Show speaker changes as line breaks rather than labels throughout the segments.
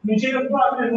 नीचे रखो आपने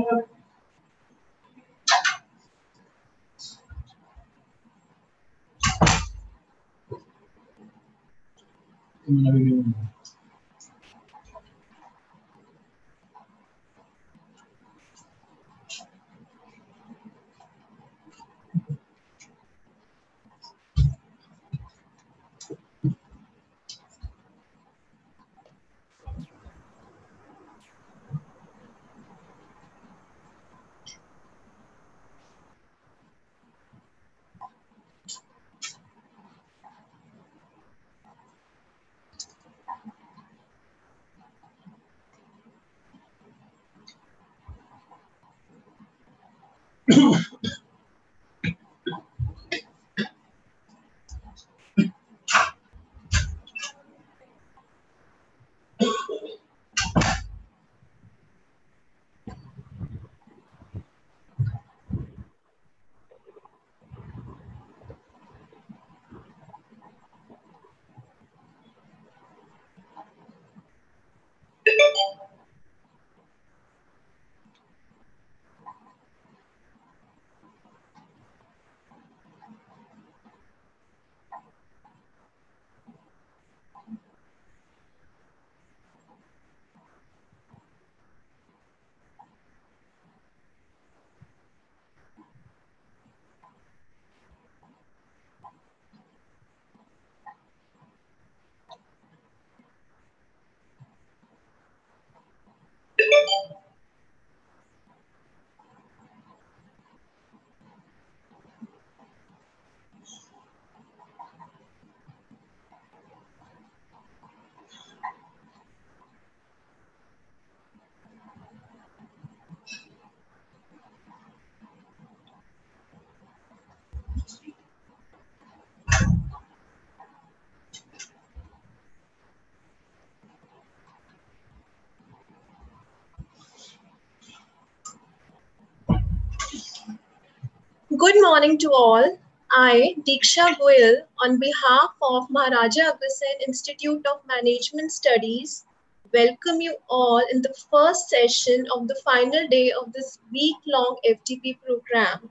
Good morning to all. I, Diksha Goyal, on behalf of Maharaja Agrasen Institute of Management Studies, welcome you all in the first session of the final day of this week-long FTP program.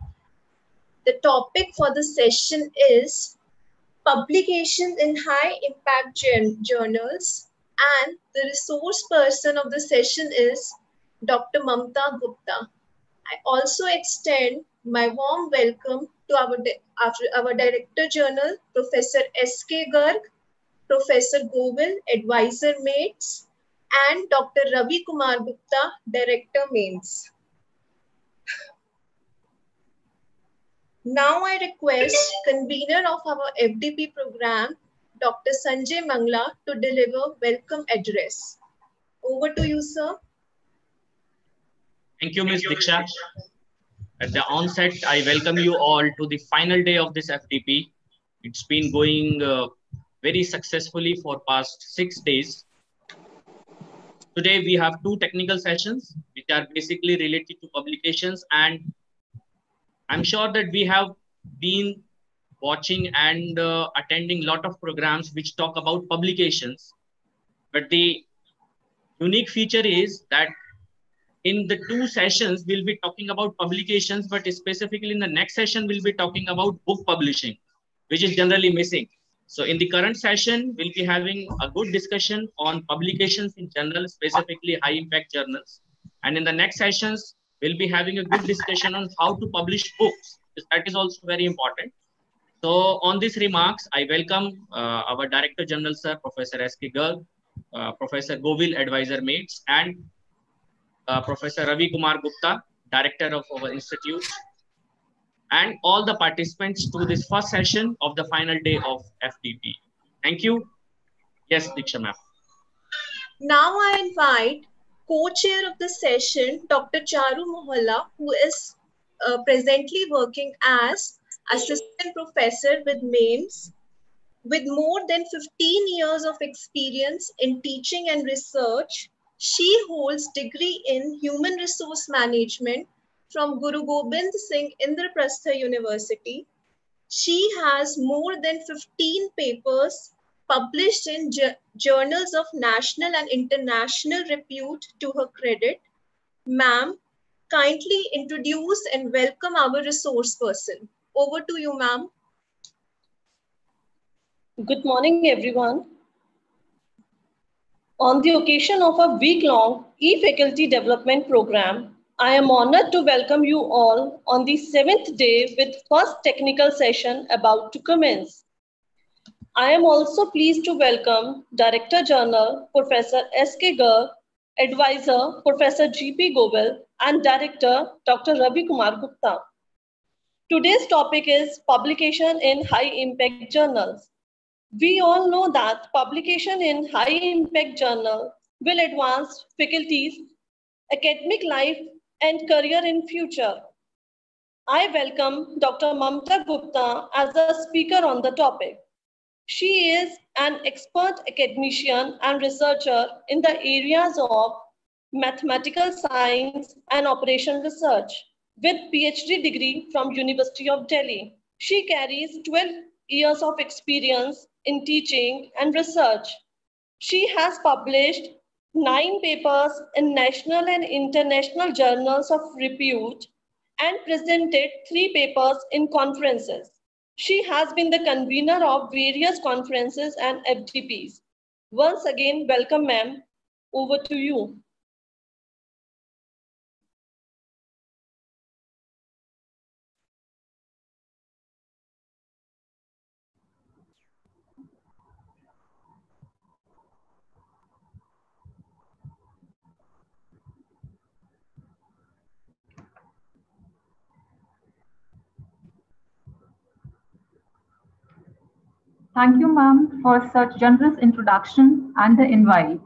The topic for the session is publication in high-impact journals, and the resource person of the session is Dr. Mamta Gupta. I also extend my warm welcome to our Director General, Professor S.K. Garg, Professor Govil, Advisor Mates, and Dr. Ravi Kumar Gupta, Director MAIMS. Now I request convener of our FDP program, Dr. Sanjay Mangla, to deliver welcome address. Over to you, sir.
Thank you, Ms. Diksha. At the onset, I welcome you all to the final day of this FTP. It's been going very successfully for past 6 days. Today, we have two technical sessions, which are basically related to publications. And I'm sure that we have been watching and attending a lot of programs which talk about publications. But the unique feature is that in the two sessions, we'll be talking about publications, but specifically in the next session, we'll be talking about book publishing, which is generally missing. So in the current session, we'll be having a good discussion on publications in general, specifically high impact journals. And in the next sessions, we'll be having a good discussion on how to publish books. That is also very important. So on these remarks, I welcome our Director General, Sir, Professor S.K. Garg, Professor Govil, Advisor Mates, and Professor Ravi Kumar Gupta, Director of our institute, and all the participants to this first session of the final day of FTP. Thank you. Yes, Diksha ma'am.
Now I invite co-chair of the session, Dr. Charu Mohalla, who is presently working as assistant professor with MAIMS. With more than 15 years of experience in teaching and research, she holds degree in Human Resource Management from Guru Gobind Singh Indraprastha University. She has more than 15 papers published in journals of national and international repute to her credit. Ma'am, kindly introduce and welcome our resource person. Over to you, ma'am.
Good morning, everyone. On the occasion of a week-long e-faculty development program, I am honored to welcome you all on the 7th day with first technical session about to commence. I am also pleased to welcome Director General Professor S.K. Garg, Advisor Professor G.P. Govill, and Director Dr. Ravi Kumar Gupta. Today's topic is publication in high-impact journals. We all know that publication in high-impact journal will advance faculty's academic life and career in future. I welcome Dr. Mamta Gupta as a speaker on the topic. She is an expert academician and researcher in the areas of mathematical science and operation research with PhD degree from University of Delhi. She carries 12 years of experience in teaching and research. She has published 9 papers in national and international journals of repute and presented 3 papers in conferences. She has been the convener of various conferences and FDPs. Once again, welcome, ma'am. Over to you.
Thank you, ma'am, for such generous introduction and the invite.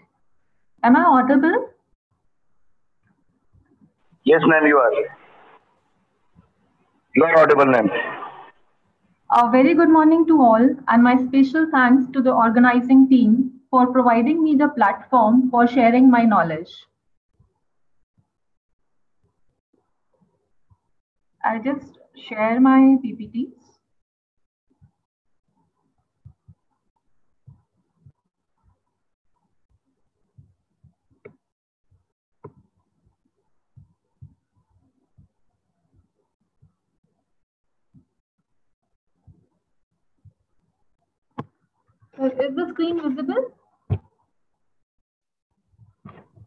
Am I audible?
Yes, ma'am, you are. You are audible, ma'am.
A very good morning to all, and my special thanks to the organizing team for providing me the platform for sharing my knowledge. I'll just share my PPTs. So is the screen visible?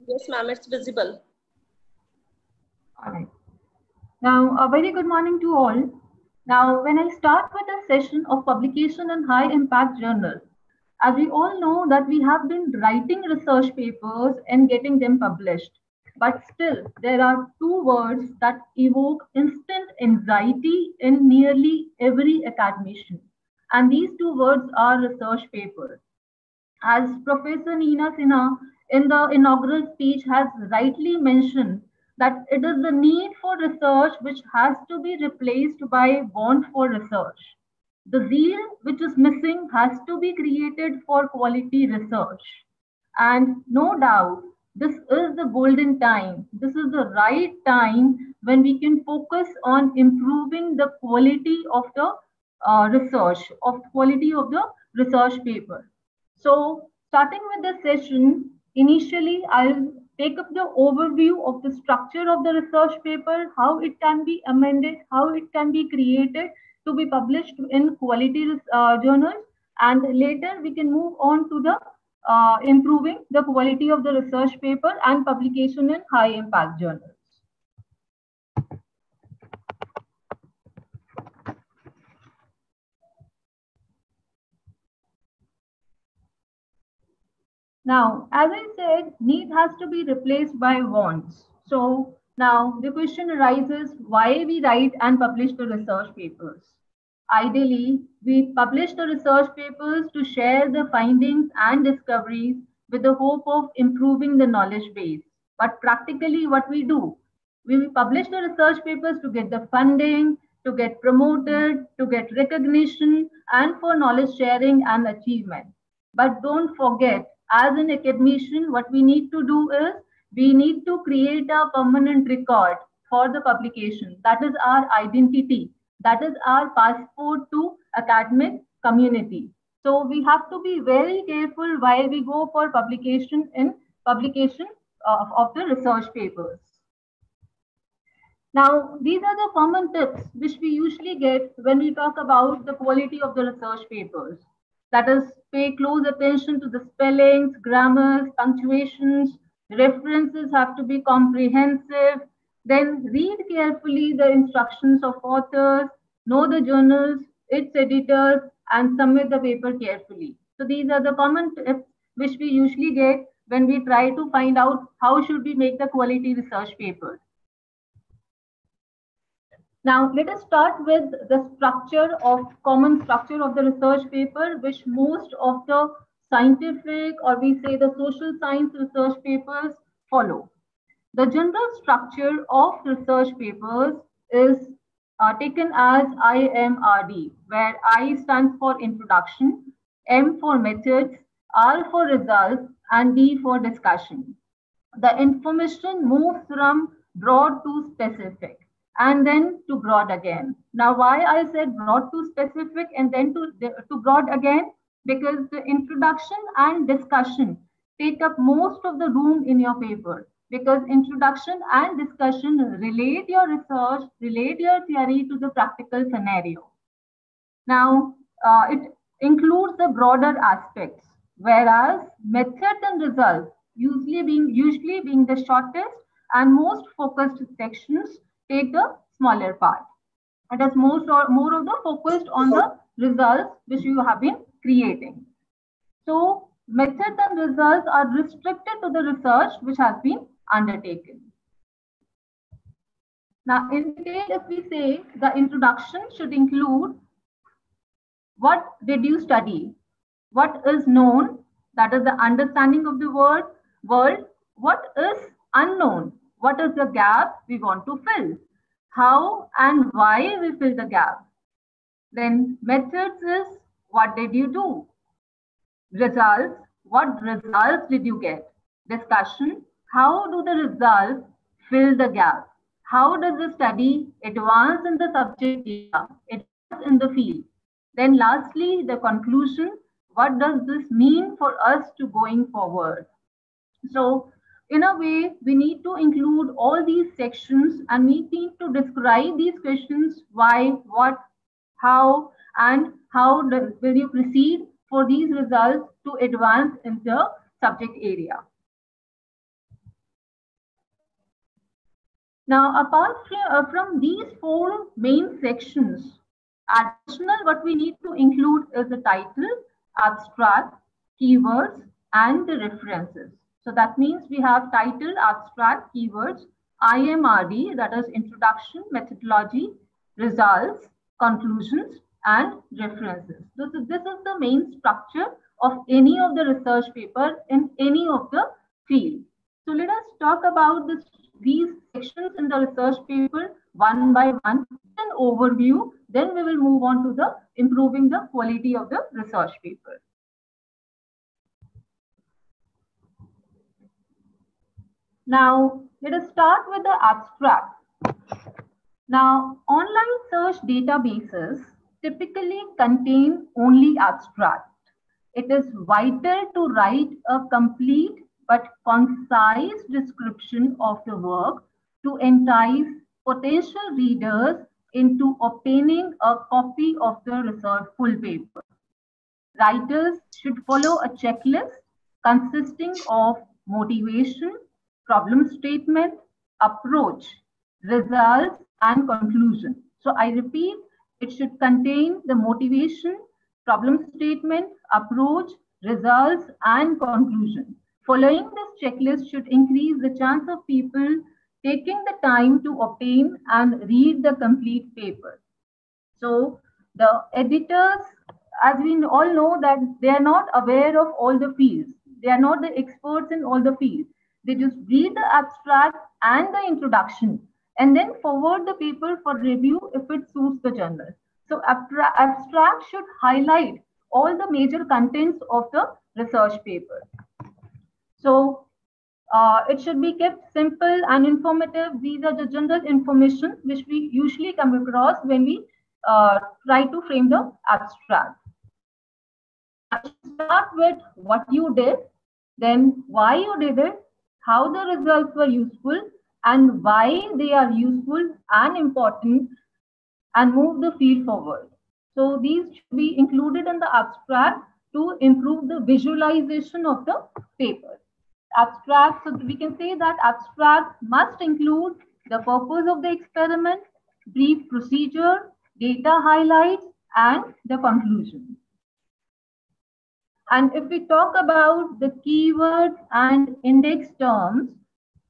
Yes, ma'am, it's visible.
All right. Now, a very good morning to all. Now, when I start with a session of publication in high impact journal, as we all know that we have been writing research papers and getting them published, but still there are 2 words that evoke instant anxiety in nearly every academician. And these 2 words are research paper. As Professor Neena Sinha in the inaugural speech has rightly mentioned, that it is the need for research which has to be replaced by want for research. The zeal which is missing has to be created for quality research. And no doubt, this is the golden time. This is the right time when we can focus on improving the quality of the quality of the research paper. So starting with the session, initially I'll take up the overview of the structure of the research paper, how it can be amended, how it can be created to be published in quality journals, and later we can move on to the improving the quality of the research paper and publication in high impact journals. Now, as I said, need has to be replaced by wants. So now the question arises, why we write and publish the research papers? Ideally, we publish the research papers to share the findings and discoveries with the hope of improving the knowledge base. But practically what we do, we publish the research papers to get the funding, to get promoted, to get recognition, and for knowledge sharing and achievement. But don't forget, as an academician, what we need to do is we need to create a permanent record for the publication. That is our identity. That is our passport to academic community. So we have to be very careful while we go for publication of the research papers. Now, these are the common tips which we usually get when we talk about the quality of the research papers. That is, pay close attention to the spellings, grammars, punctuations, references have to be comprehensive, then read carefully the instructions of authors, know the journals, its editors, and submit the paper carefully. So these are the common tips which we usually get when we try to find out how should we make the quality research papers. Now, let us start with the common structure of the research paper, which most of the scientific, or we say the social science research papers follow. The general structure of research papers is taken as IMRD, where I stands for introduction, M for methods, R for results, and D for discussion. The information moves from broad to specific, and then to broad again. Now, why I said broad to specific and then to broad again? Because the introduction and discussion take up most of the room in your paper, because introduction and discussion relate your research, relate your theory to the practical scenario. Now, it includes the broader aspects, whereas method and results usually being the shortest and most focused sections take the smaller part. It is more of the focused on the results which you have been creating. So methods and results are restricted to the research which has been undertaken. Now, in detail, if we say the introduction should include what did you study, what is known, that is the understanding of the world, what is unknown, what is the gap we want to fill, how and why we fill the gap. Then methods is what did you do, results, what results did you get, discussion, how do the results fill the gap, how does the study advance in the subject area, advance in the field. Then lastly, the conclusion, what does this mean for us to going forward? So in a way, we need to include all these sections and we need to describe these questions, why, what, how, and how will you proceed for these results to advance in the subject area. Now, apart from these four main sections, additional what we need to include is the title, abstract, keywords, and the references. So that means we have title, abstract, keywords, IMRD, that is introduction, methodology, results, conclusions, and references. So this is the main structure of any of the research paper in any of the field. So let us talk about these sections in the research paper one by one, an overview. Then we will move on to the improving the quality of the research paper. Now, let us start with the abstract. Now, online search databases typically contain only abstract. It is vital to write a complete but concise description of the work to entice potential readers into obtaining a copy of the research full paper. Writers should follow a checklist consisting of motivation, problem statement, approach, results, and conclusion. So I repeat, it should contain the motivation, problem statement, approach, results, and conclusion. Following this checklist should increase the chance of people taking the time to obtain and read the complete paper. So the editors, as we all know, that they are not aware of all the fields. They are not the experts in all the fields. They just read the abstract and the introduction and then forward the paper for review if it suits the journal. So abstract should highlight all the major contents of the research paper. So it should be kept simple and informative. These are the general information which we usually come across when we try to frame the abstract. Start with what you did, then why you did it, how the results were useful, and why they are useful and important and move the field forward. So these should be included in the abstract to improve the visualization of the paper. Abstract, so we can say that abstract must include the purpose of the experiment, brief procedure, data highlights, and the conclusion. And if we talk about the keywords and index terms,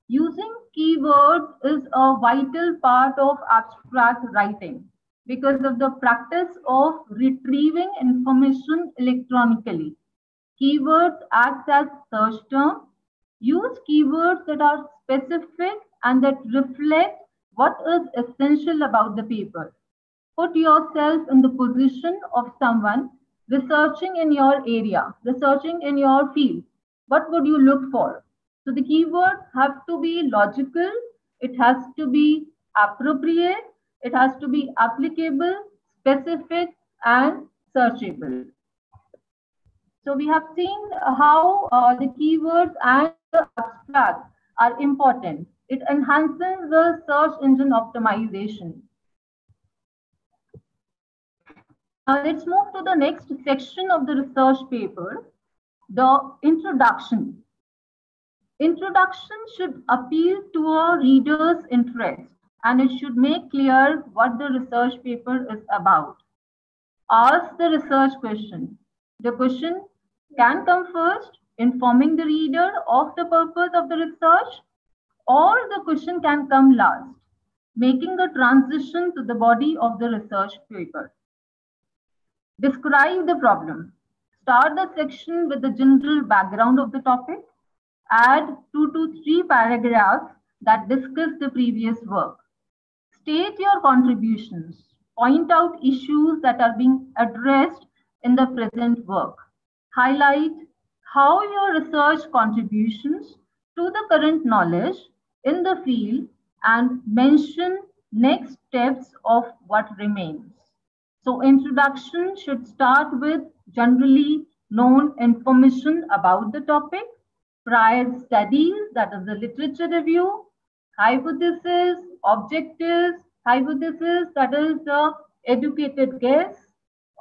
using keywords is a vital part of abstract writing because of the practice of retrieving information electronically. Keywords act as search terms. Use keywords that are specific and that reflect what is essential about the paper. Put yourself in the position of someone researching in your area, researching in your field. What would you look for? So the keywords have to be logical, it has to be appropriate, it has to be applicable, specific, and searchable. So we have seen how the keywords and the abstract are important. It enhances the search engine optimization. Now let's move to the next section of the research paper, the introduction. Introduction should appeal to a reader's interest and it should make clear what the research paper is about. Ask the research question. The question can come first, informing the reader of the purpose of the research, or the question can come last, making the transition to the body of the research paper. Describe the problem. Start the section with the general background of the topic. Add 2 to 3 paragraphs that discuss the previous work. State your contributions. Point out issues that are being addressed in the present work. Highlight how your research contributions to the current knowledge in the field and mention next steps of what remains. So introduction should start with generally known information about the topic, prior studies, that is the literature review, hypothesis, objectives, hypothesis, that is the educated guess,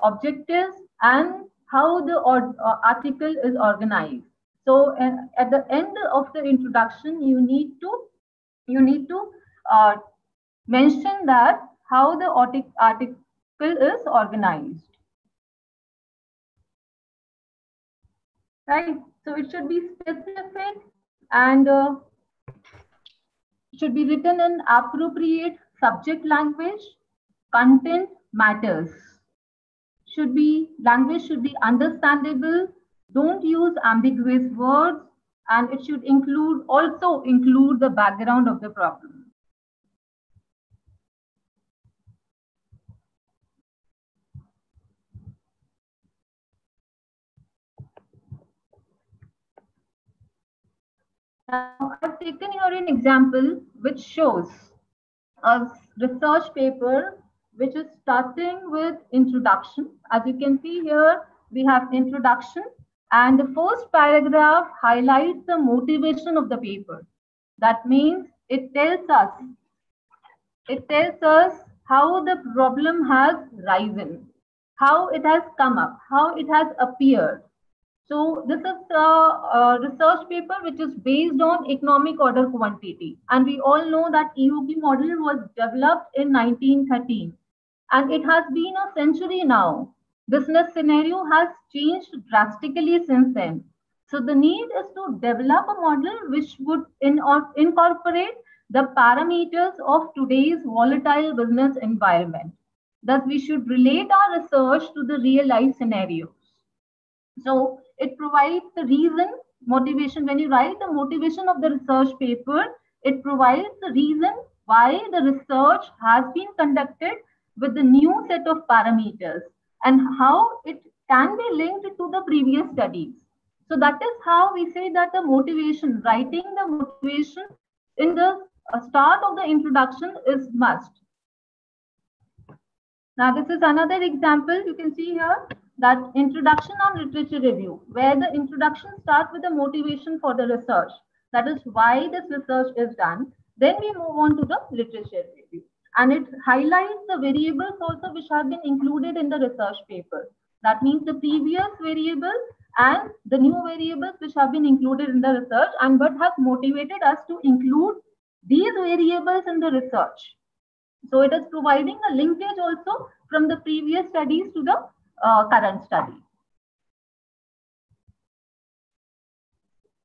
objectives, and how the article is organized. So at the end of the introduction, you need to mention that how the article is organized. Right? So it should be specific and should be written in appropriate subject language. Content matters. Language should be understandable. Don't use ambiguous words, and it should also include the background of the problem. Now, I've taken here an example which shows a research paper which is starting with introduction. As you can see here, we have introduction, and the first paragraph highlights the motivation of the paper. That means it tells us how the problem has risen, how it has come up, how it has appeared. So this is a research paper which is based on economic order quantity. And we all know that EOQ model was developed in 1913. And it has been a century now. Business scenario has changed drastically since then. So the need is to develop a model which would incorporate the parameters of today's volatile business environment. Thus, we should relate our research to the real life scenarios. So it provides the reason, motivation. When you write the motivation of the research paper, it provides the reason why the research has been conducted with the new set of parameters and how it can be linked to the previous studies. So that is how we say that the motivation, writing the motivation in the start of the introduction is must. Now this is another example you can see here, that introduction on literature review, where the introduction starts with the motivation for the research. That is why this research is done. Then we move on to the literature review. And it highlights the variables also which have been included in the research paper. That means the previous variables and the new variables which have been included in the research and what has motivated us to include these variables in the research. So it is providing a linkage also from the previous studies to the current study.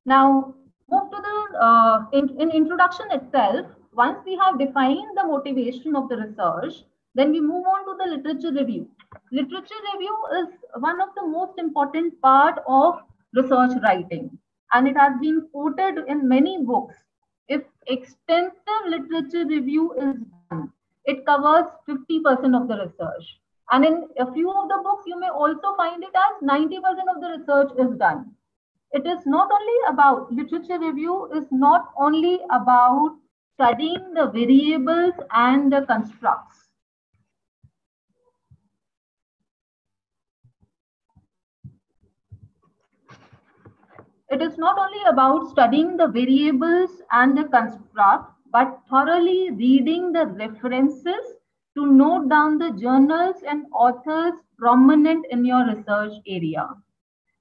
Now, move to the in introduction itself. Once we have defined the motivation of the research, then we move on to the literature review. Literature review is one of the most important part of research writing, and it has been quoted in many books. If extensive literature review is done, it covers 50% of the research. And in a few of the books, you may also find it as 90% of the research is done. It is not only about literature review, is not only about studying the variables and the constructs. It is not only about studying the variables and the construct, but thoroughly reading the references to note down the journals and authors prominent in your research area.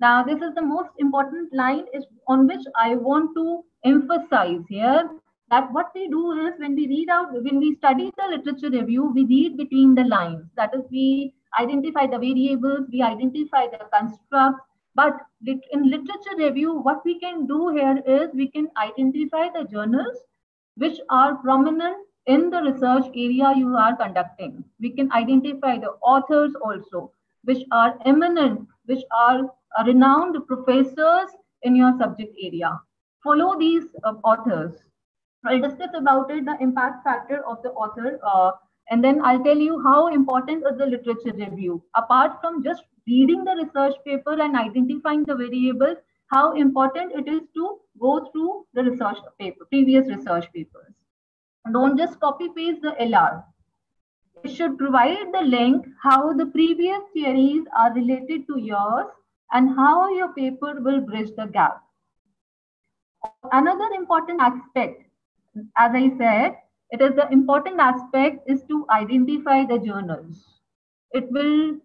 Now, this is the most important line on which I want to emphasize here, that what we do is when we study the literature review, we read between the lines. That is, we identify the variables, we identify the constructs. But in literature review, what we can do here is we can identify the journals which are prominent in the research area you are conducting. We can identify the authors also, which are eminent, which are renowned professors in your subject area. Follow these authors. I'll discuss about it, the impact factor of the author, and then I'll tell you how important is the literature review. Apart from just reading the research paper and identifying the variables, how important it is to go through the research paper, previous research papers. Don't just copy paste the LR. It should provide the link how the previous theories are related to yours and how your paper will bridge the gap. Another important aspect, as I said, it is the important aspect is to identify the journals. It will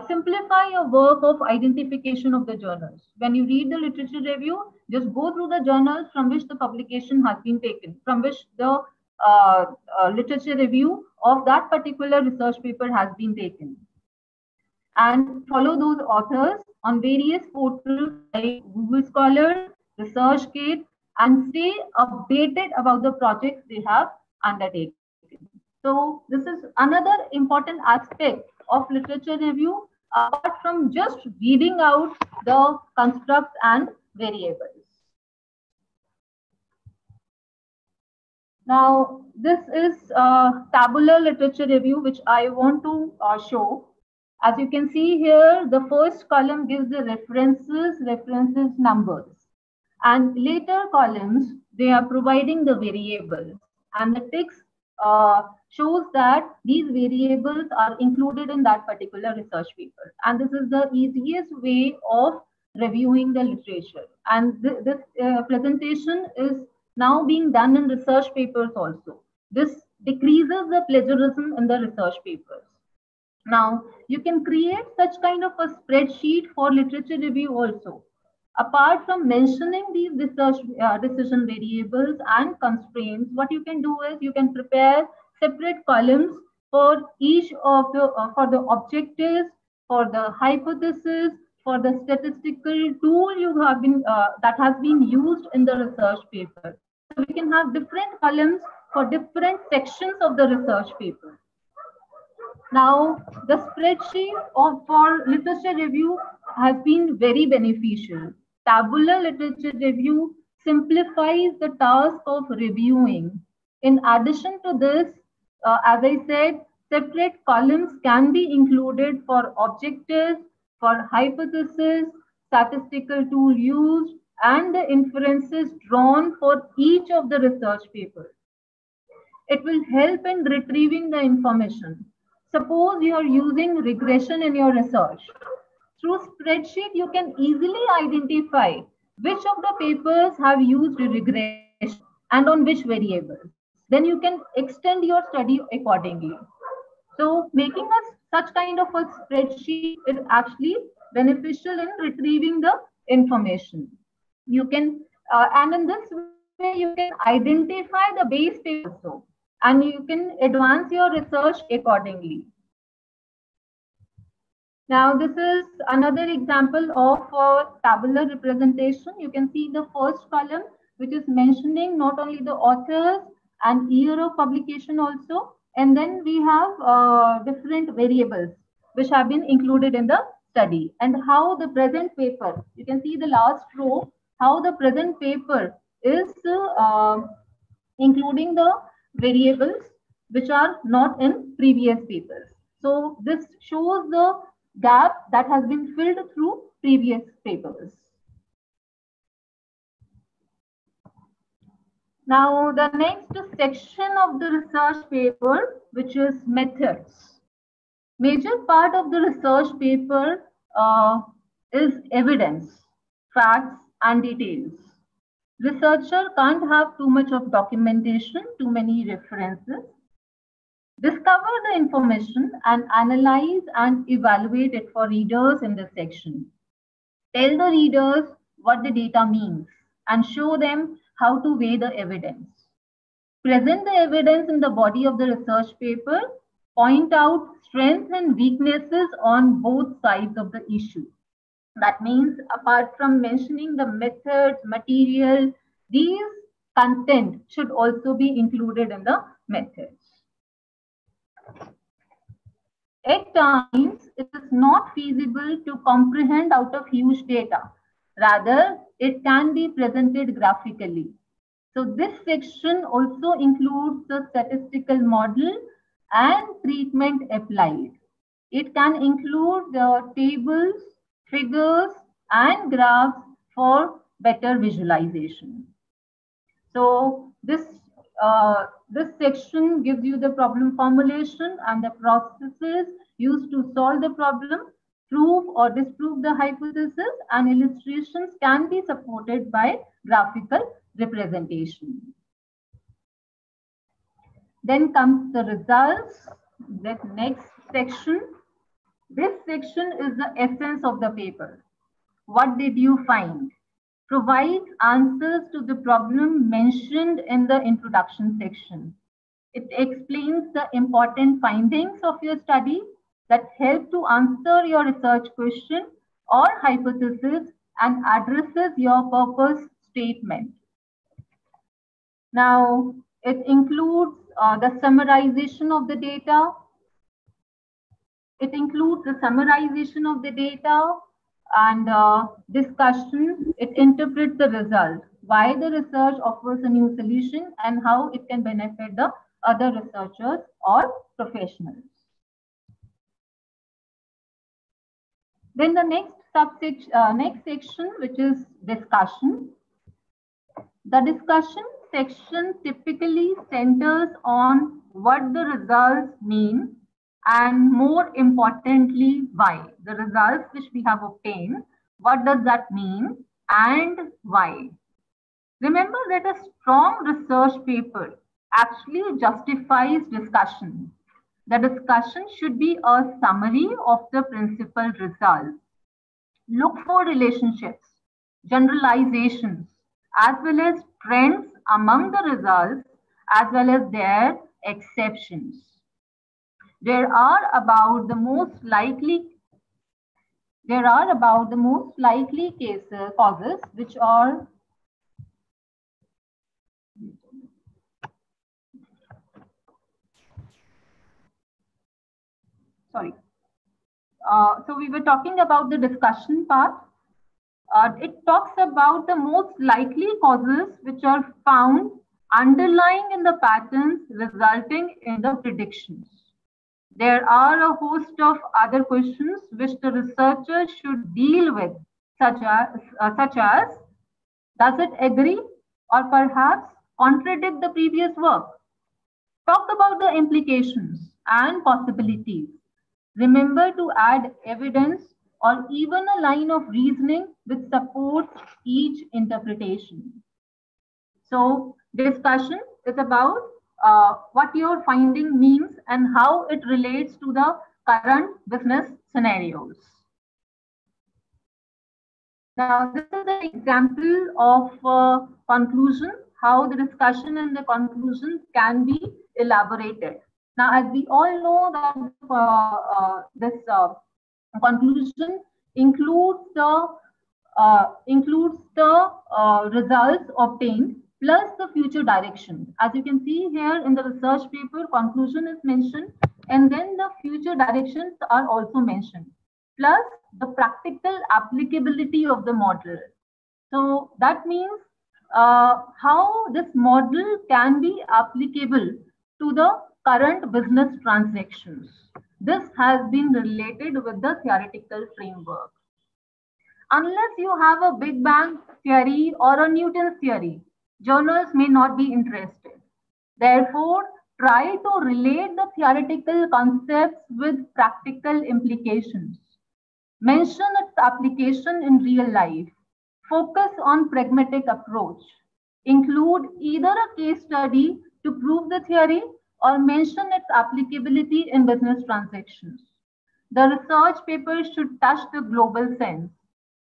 simplify your work of identification of the journals. When you read the literature review, just go through the journals from which the publication has been taken, from which the literature review of that particular research paper has been taken. And follow those authors on various portals like Google Scholar, ResearchGate, and stay updated about the projects they have undertaken. So this is another important aspect of literature review, apart from just reading out the constructs and variables. Now, this is tabular literature review, which I want to show. As you can see here, the first column gives the references numbers. And later columns, they are providing the variables. And the text shows that these variables are included in that particular research paper. And this is the easiest way of reviewing the literature. And this presentation is now being done in research papers also. This decreases the plagiarism in the research papers. Now, you can create such kind of a spreadsheet for literature review also. Apart from mentioning these research decision variables and constraints, what you can do is you can prepare separate columns for each of the for the objectives, for the hypothesis, for the statistical tool you have been that has been used in the research paper. So we can have different columns for different sections of the research paper. Now, the spreadsheet for literature review has been very beneficial. Tabular literature review simplifies the task of reviewing. In addition to this, as I said, separate columns can be included for objectives, for hypothesis, statistical tool used, and the inferences drawn for each of the research papers. It will help in retrieving the information. Suppose you are using regression in your research. Through spreadsheet, you can easily identify which of the papers have used regression and on which variables. then you can extend your study accordingly. So making such kind of a spreadsheet is actually beneficial in retrieving the information. You can, and in this way, you can identify the base paper also, and you can advance your research accordingly. Now, this is another example of a tabular representation. You can see the first column, which is mentioning not only the authors and year of publication also, and then we have different variables which have been included in the study, and how the present paper, you can see the last row, how the present paper is including the variables which are not in previous papers. So this shows the gap that has been filled through previous papers. Now, the next section of the research paper, which is methods. Major part of the research paper is evidence, facts, and details. Researcher can't have too much of documentation, too many references. Discover the information and analyze and evaluate it for readers in this section. Tell the readers what the data means and show them how to weigh the evidence. Present the evidence in the body of the research paper. Point out strengths and weaknesses on both sides of the issue. That means apart from mentioning the methods, material, these content should also be included in the methods. At times, it is not feasible to comprehend out of huge data. Rather, it can be presented graphically. So this section also includes the statistical model and treatment applied. It can include the tables, figures, and graphs for better visualization. So this section gives you the problem formulation and the processes used to solve the problem, prove or disprove the hypothesis, and illustrations can be supported by graphical representation. Then comes the results, the next section. This section is the essence of the paper. What did you find? Provides answers to the problem mentioned in the introduction section. It explains the important findings of your study that help to answer your research question or hypothesis and addresses your purpose statement. Now, it includes the summarization of the data. It includes the summarization of the data and discussion. It interprets the result, why the research offers a new solution and how it can benefit the other researchers or professionals. Then the next section, which is discussion. The discussion section typically centers on what the results mean and more importantly, why. The results which we have obtained, what does that mean and why? Remember that a strong research paper actually justifies discussion. The discussion should be a summary of the principal results. Look for relationships, generalizations, as well as trends among the results, as well as their exceptions. There are about the most likely causes which are so we were talking about the discussion part. It talks about the most likely causes which are found underlying in the patterns resulting in the predictions. There are a host of other questions which the researcher should deal with, such as does it agree or perhaps contradict the previous work? Talk about the implications and possibilities. Remember to add evidence or even a line of reasoning which supports each interpretation. So discussion is about what your finding means and how it relates to the current business scenarios. Now, this is an example of conclusion, how the discussion and the conclusion can be elaborated. Now, as we all know that this conclusion includes the results obtained plus the future direction. As you can see here in the research paper, conclusion is mentioned, and then the future directions are also mentioned, plus the practical applicability of the model. So that means how this model can be applicable to the current business transactions. This has been related with the theoretical framework. Unless you have a Big Bang theory or a Newton's theory, journals may not be interested. Therefore, try to relate the theoretical concepts with practical implications. Mention its application in real life. Focus on pragmatic approach. Include either a case study to prove the theory or mention its applicability in business transactions. The research paper should touch the global sense.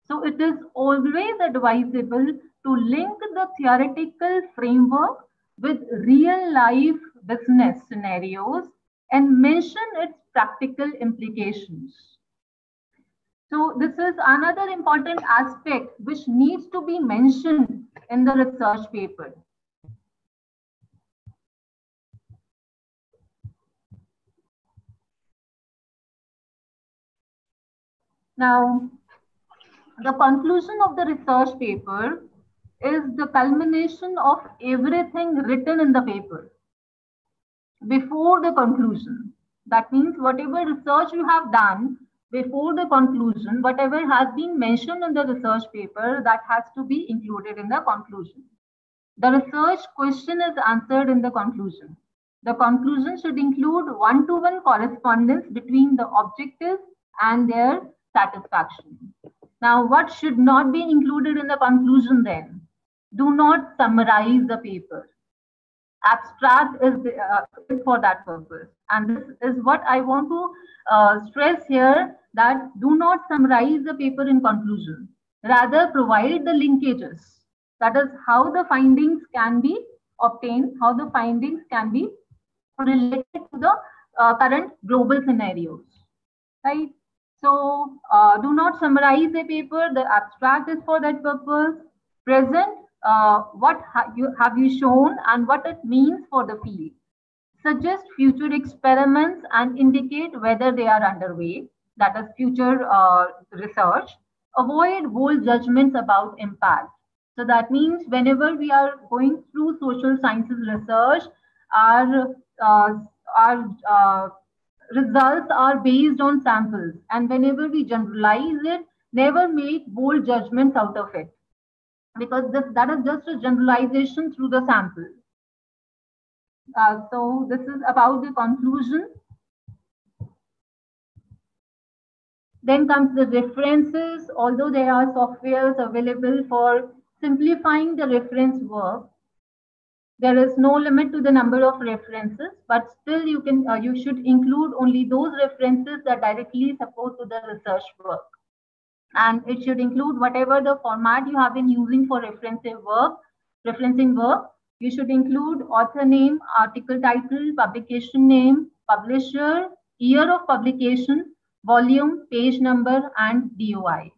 So it is always advisable to link the theoretical framework with real life business scenarios and mention its practical implications. So this is another important aspect which needs to be mentioned in the research paper. Now, the conclusion of the research paper is the culmination of everything written in the paper before the conclusion. That means whatever research you have done before the conclusion, whatever has been mentioned in the research paper, that has to be included in the conclusion. The research question is answered in the conclusion. The conclusion should include one-to-one correspondence between the objectives and their satisfaction. Now, what should not be included in the conclusion then? Do not summarize the paper. Abstract is for that purpose. And this is what I want to stress here, that do not summarize the paper in conclusion. Rather, provide the linkages. That is how the findings can be obtained, how the findings can be related to the current global scenarios, right? So do not summarize the paper. The abstract is for that purpose. Present what have you shown and what it means for the field. Suggest future experiments and indicate whether they are underway. That is future research. Avoid bold judgments about impact. So that means whenever we are going through social sciences research, our results are based on samples, and whenever we generalize it, never make bold judgments out of it, because that is just a generalization through the sample. So this is about the conclusion. Then comes the references. Although there are softwares available for simplifying the reference work, there is no limit to the number of references, but still you should include only those references that directly support to the research work. And it should include whatever the format you have been using for referencing work. You should include author name, article title, publication name, publisher, year of publication, volume, page number, and DOI.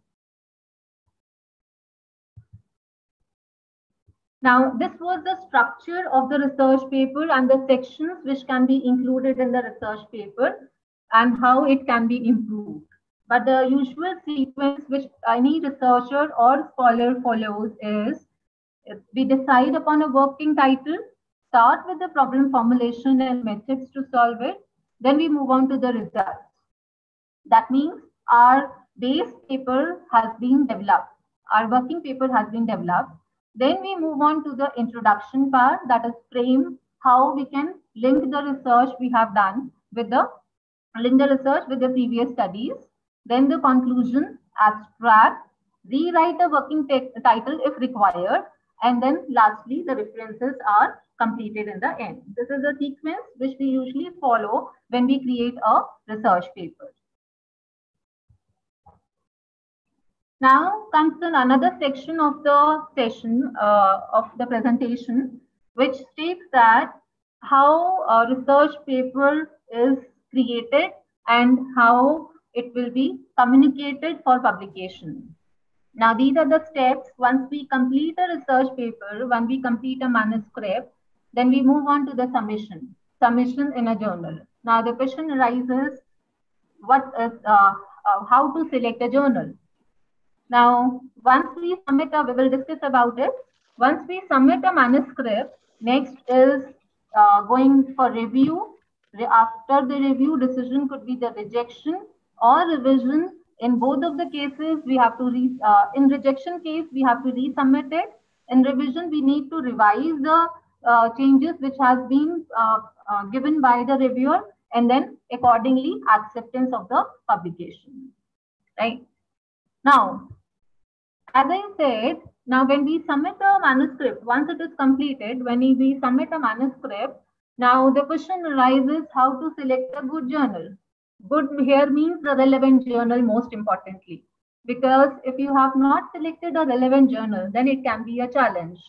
Now, this was the structure of the research paper and the sections which can be included in the research paper and how it can be improved. But the usual sequence which any researcher or scholar follows is, we decide upon a working title, start with the problem formulation and methods to solve it, then we move on to the results. That means our base paper has been developed, our working paper has been developed. Then we move on to the introduction part, that is frame how we can link the research we have done with the previous studies. Then the conclusion, abstract, rewrite a working title if required, and then lastly the references are completed in the end. This is the sequence which we usually follow when we create a research paper. Now comes in another section of the session of the presentation, which states that how a research paper is created and how it will be communicated for publication. Now, these are the steps. Once we complete a research paper, when we complete a manuscript, then we move on to the submission in a journal. Now, the question arises, how to select a journal? Now, once we submit we will discuss about it. Once we submit a manuscript, next is going for review. After the review, decision could be the rejection or revision. In both of the cases, we have to in rejection case, we have to resubmit it. In revision, we need to revise the changes which has been given by the reviewer, and then accordingly acceptance of the publication. Right? Now, as I said, now when we submit a manuscript, once it is completed, when we submit a manuscript, now the question arises how to select a good journal. Good here means the relevant journal most importantly, because if you have not selected a relevant journal, then it can be a challenge.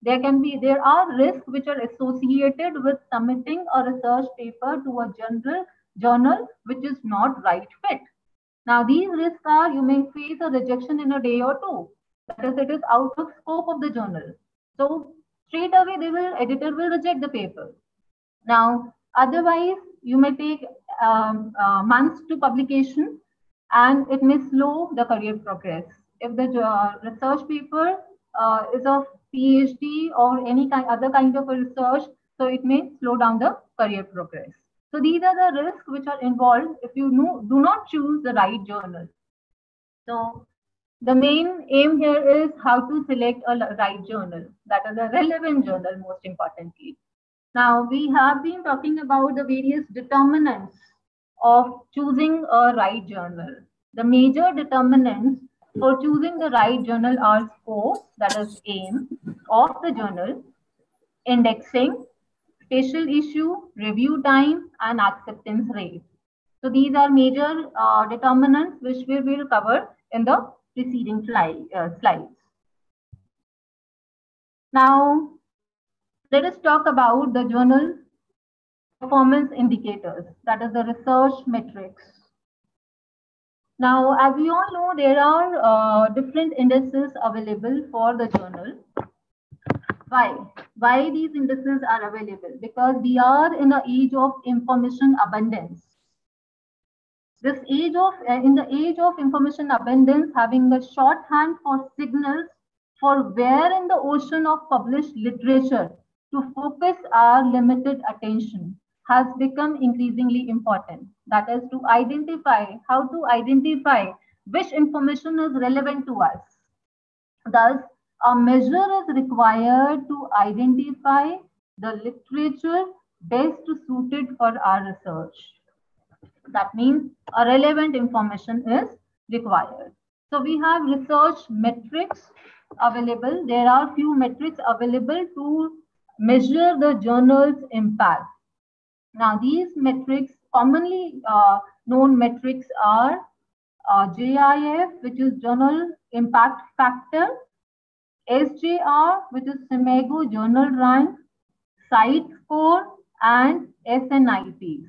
There are risks which are associated with submitting a research paper to a journal which is not right fit. Now, these risks are you may face a rejection in a day or two. That is, it is out of scope of the journal. So, straight away, editor will reject the paper. Now, otherwise, you may take months to publication, and it may slow the career progress. If the research paper is of PhD or any other kind of a research, so it may slow down the career progress. So these are the risks which are involved if you do not choose the right journal. So the main aim here is how to select a right journal, that is a relevant journal most importantly. Now we have been talking about the various determinants of choosing a right journal. The major determinants for choosing the right journal are scope, that is aim of the journal, indexing, special issue, review time, and acceptance rate. So these are major determinants which we will cover in the preceding slides. Now, let us talk about the journal performance indicators, that is the research metrics. Now, as we all know, there are different indices available for the journal. Why these indices are available? Because we are in the age of information abundance. In the age of information abundance, having a shorthand for signals for where in the ocean of published literature to focus our limited attention has become increasingly important. That is how to identify which information is relevant to us. Thus, a measure is required to identify the literature best suited for our research. That means a relevant information is required. So we have research metrics available. There are few metrics available to measure the journal's impact. Now these metrics, commonly known metrics are JIF, which is Journal Impact Factor, SJR, which is SIMAGO Journal Rank, Cite Score, and SNIP,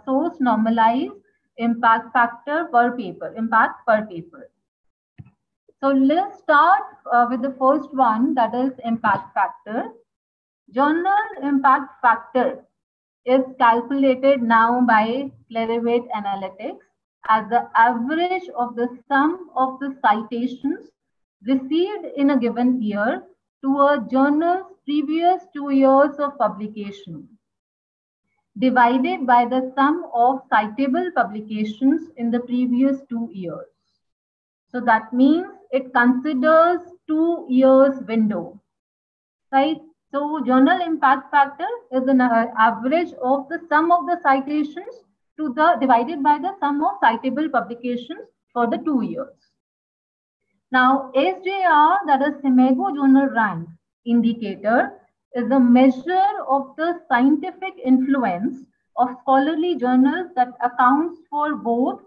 Source Normalized Impact Factor per paper, impact per paper. So let's start with the first one, that is impact factor. Journal impact factor is calculated now by Clarivate Analytics as the average of the sum of the citations received in a given year to a journal's previous 2 years of publication, divided by the sum of citable publications in the previous 2 years. So that means it considers 2 years window, right? So journal impact factor is an average of the sum of the citations divided by the sum of citable publications for the 2 years. Now SJR, that is SIMAGO Journal Rank indicator, is a measure of the scientific influence of scholarly journals that accounts for both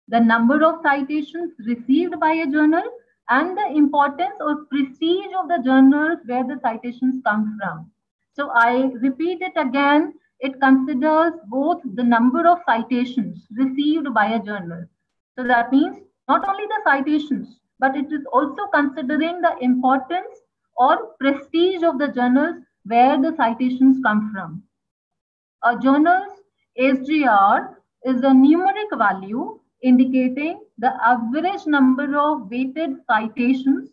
the number of citations received by a journal and the importance or prestige of the journals where the citations come from. So I repeat it again, it considers both the number of citations received by a journal. So that means not only the citations, but it is also considering the importance or prestige of the journals where the citations come from. A journal's SJR is a numeric value indicating the average number of weighted citations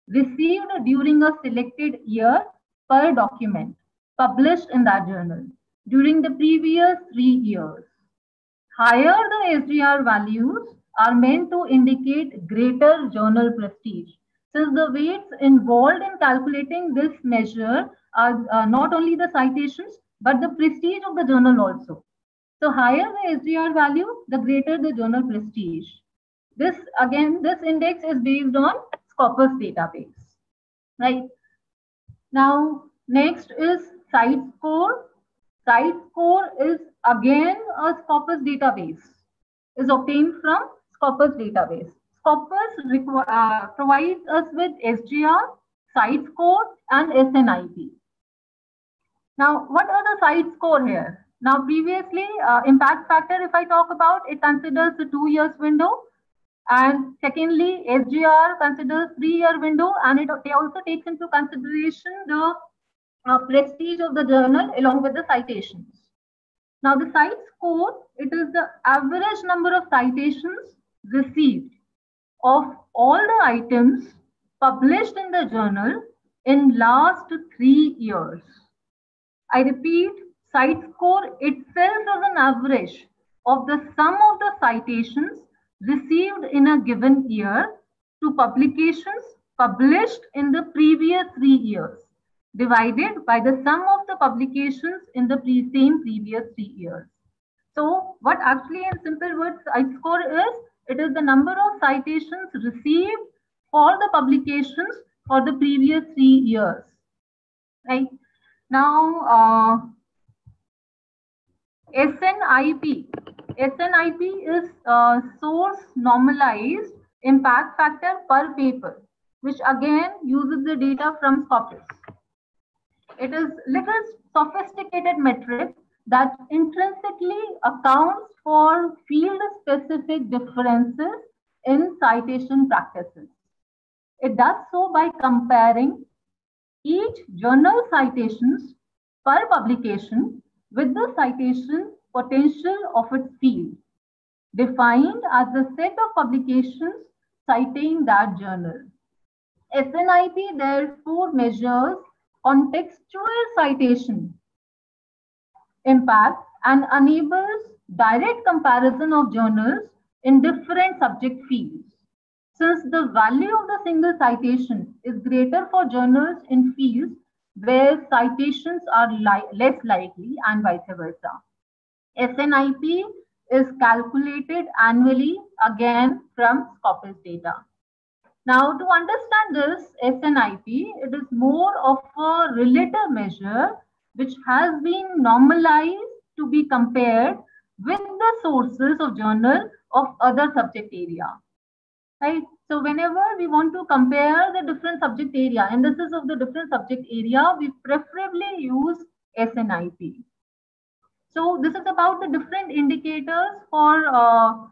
received during a selected year per document published in that journal during the previous 3 years. Higher the SJR values are meant to indicate greater journal prestige. Since the weights involved in calculating this measure are not only the citations, but the prestige of the journal also. So higher the SJR value, the greater the journal prestige. This index is based on Scopus database. Right. Now, next is Cite Score. Cite Score is again a Scopus database, is obtained from Scopus database. Scopus provides us with SJR, Cite Score, and SNIP. Now, what are the Cite Score here? Now, previously, impact factor, if I talk about, it considers the 2 years window. And secondly, SJR considers 3-year window, and it also takes into consideration the prestige of the journal along with the citations. Now, the Cite Score, it is the average number of citations received of all the items published in the journal in last 3 years. I repeat, Cite Score itself is an average of the sum of the citations received in a given year to publications published in the previous 3 years, divided by the sum of the publications in the same previous 3 years. So what actually in simple words Cite Score is, it is the number of citations received for the publications for the previous 3 years. Right? Now, SNIP. SNIP is source normalized impact factor per paper, which again uses the data from Scopus. It is little sophisticated metric that intrinsically accounts for field-specific differences in citation practices. It does so by comparing each journal citations per publication with the citation potential of its field, defined as the set of publications citing that journal. SNIP therefore measures contextual citation impact and enables direct comparison of journals in different subject fields. Since the value of the single citation is greater for journals in fields where citations are less likely and vice versa. SNIP is calculated annually again from Scopus data. Now, to understand this SNIP, it is more of a relative measure which has been normalized to be compared with the sources of journal of other subject area. Right? So whenever we want to compare the different subject area, indices of the different subject area, we preferably use SNIP. So this is about the different indicators for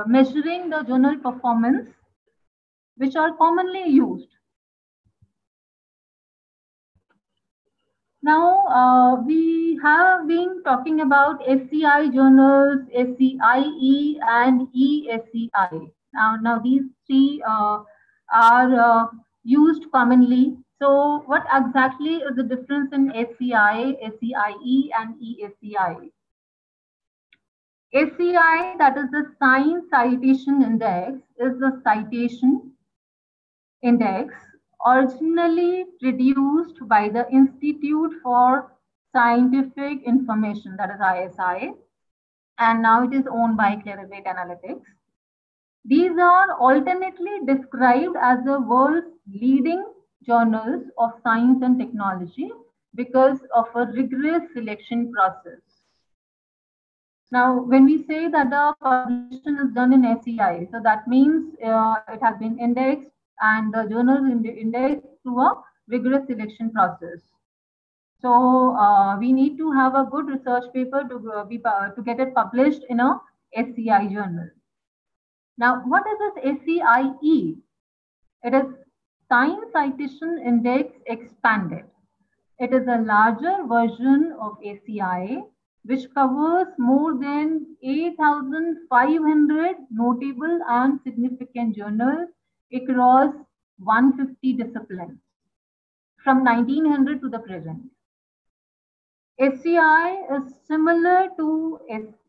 measuring the journal performance, which are commonly used. Now, we have been talking about SCI journals, SCIE and ESCI. Now these three are used commonly. So what exactly is the difference in SCI, SCIE and ESCI? SCI, that is the Science Citation Index, is the citation index originally produced by the Institute for Scientific Information, that is ISI, and now it is owned by Clarivate Analytics. These are alternately described as the world's leading journals of science and technology because of a rigorous selection process. Now, when we say that the publication is done in SCI, so that means it has been indexed and the journal is indexed through a rigorous selection process. So we need to have a good research paper to get it published in a SCI journal. Now, what is this SCIE? It is Science Citation Index Expanded. It is a larger version of SCI, which covers more than 8,500 notable and significant journals across 150 disciplines from 1900 to the present. SCI is similar to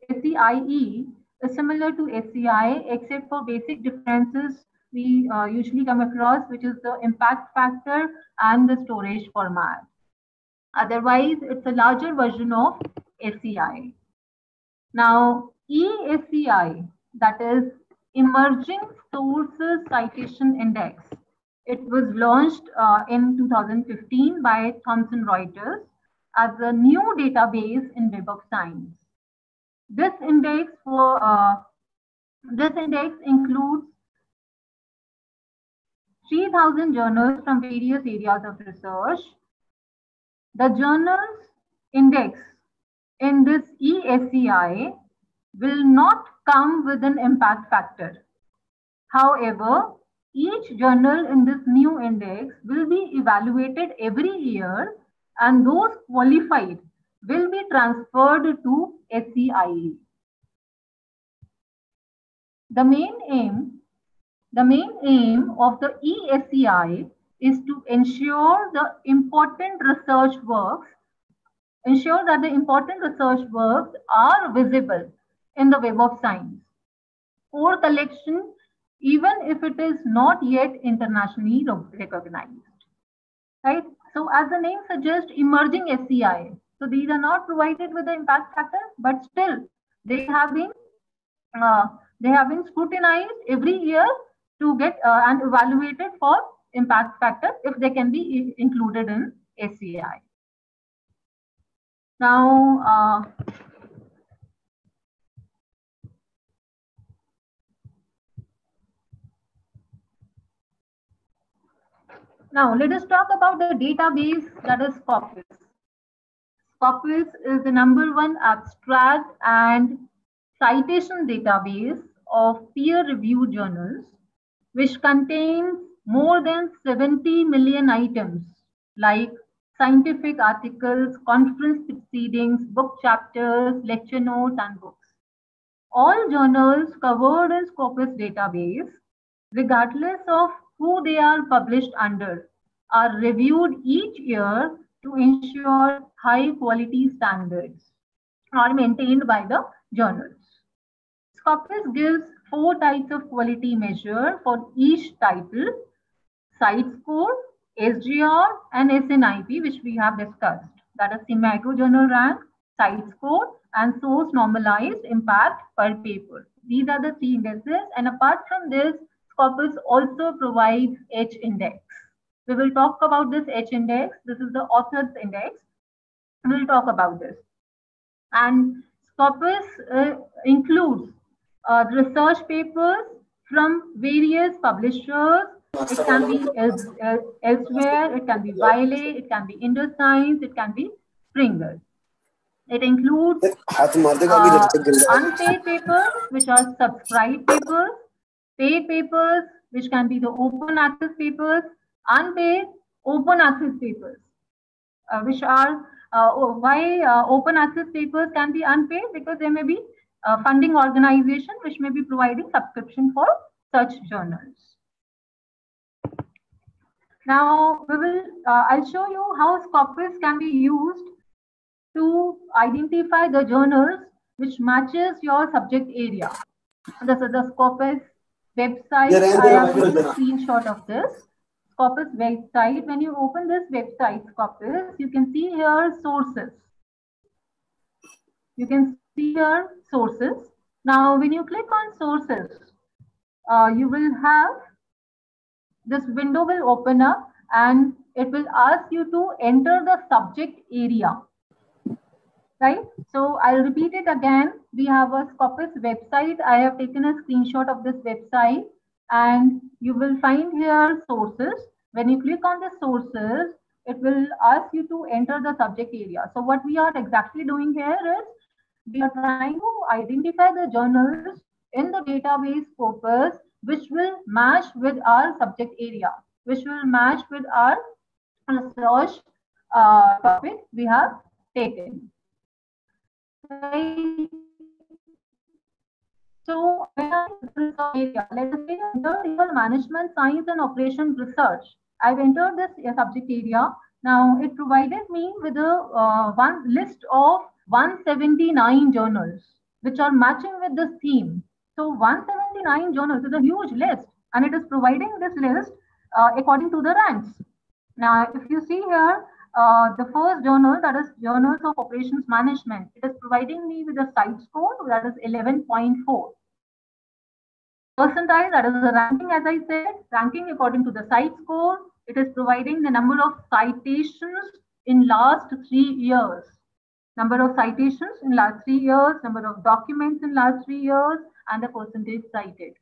SCIE is similar to SCI, except for basic differences we usually come across, which is the impact factor and the storage format. Otherwise, it's a larger version of SCI. Now, ESCI, that is Emerging Sources Citation Index. It was launched in 2015 by Thomson Reuters as a new database in Web of Science. This index includes 3,000 journals from various areas of research. The journals index in this ESCI will not come with an impact factor. However, each journal in this new index will be evaluated every year, and those qualified will be transferred to SCIE. The main aim of the ESCI is to ensure that the important research works are visible in the Web of Science for collection, even if it is not yet internationally recognized. Right? So as the name suggests, emerging SCI. So these are not provided with the impact factor, but still they have been scrutinized every year to get and evaluated for impact factor if they can be included in SCI. Now, let us talk about the database, that is Scopus. Scopus is the #1 abstract and citation database of peer-reviewed journals, which contains more than 70 million items like scientific articles, conference proceedings, book chapters, lecture notes, and books. All journals covered in Scopus database, regardless of who they are published under, are reviewed each year to ensure high quality standards are maintained by the journals. Scopus gives 4 types of quality measure for each title: Cite Score, SJR, and SNIP, which we have discussed. That is the micro journal rank, Cite Score, and source normalized impact per paper. These are the 3 indexes, and apart from this, Scopus also provides H index. We will talk about this H index. This is the author's index. We will talk about this. And Scopus includes research papers from various publishers. It can be elsewhere, it can be Wiley, it can be IndoScience, it can be Springer. It includes unpaid papers, which are subscribed papers, paid papers, which can be the open access papers, unpaid open access papers, which are why open access papers can be unpaid, because there may be a funding organization which may be providing subscription for such journals. Now I'll show you how Scopus can be used to identify the journals which matches your subject area. This is the Scopus website. I have put a screenshot of this Scopus website. When you open this website, Scopus, you can see here sources. You can see here sources. Now, when you click on sources, you will have this window will open up, and it will ask you to enter the subject area. Right? So I'll repeat it again. We have a Scopus website. I have taken a screenshot of this website, and you will find here sources. When you click on the sources, it will ask you to enter the subject area. So what we are exactly doing here is we are trying to identify the journals in the database Scopus which will match with our subject area, which will match with our research topic we have taken. Right. So, area, let us say under management, science and operations research. I've entered this subject area. Now, it provided me with a one list of 179 journals which are matching with this theme. So, 179 journals is a huge list, and it is providing this list according to the ranks. Now, if you see here, the first journal, that is Journals of Operations Management, it is providing me with a Cite Score, that is 11.4. Percentile, that is the ranking, as I said, ranking according to the Cite Score. It is providing the number of citations in last 3 years. Number of citations in last 3 years, number of documents in last 3 years, and the percentage cited.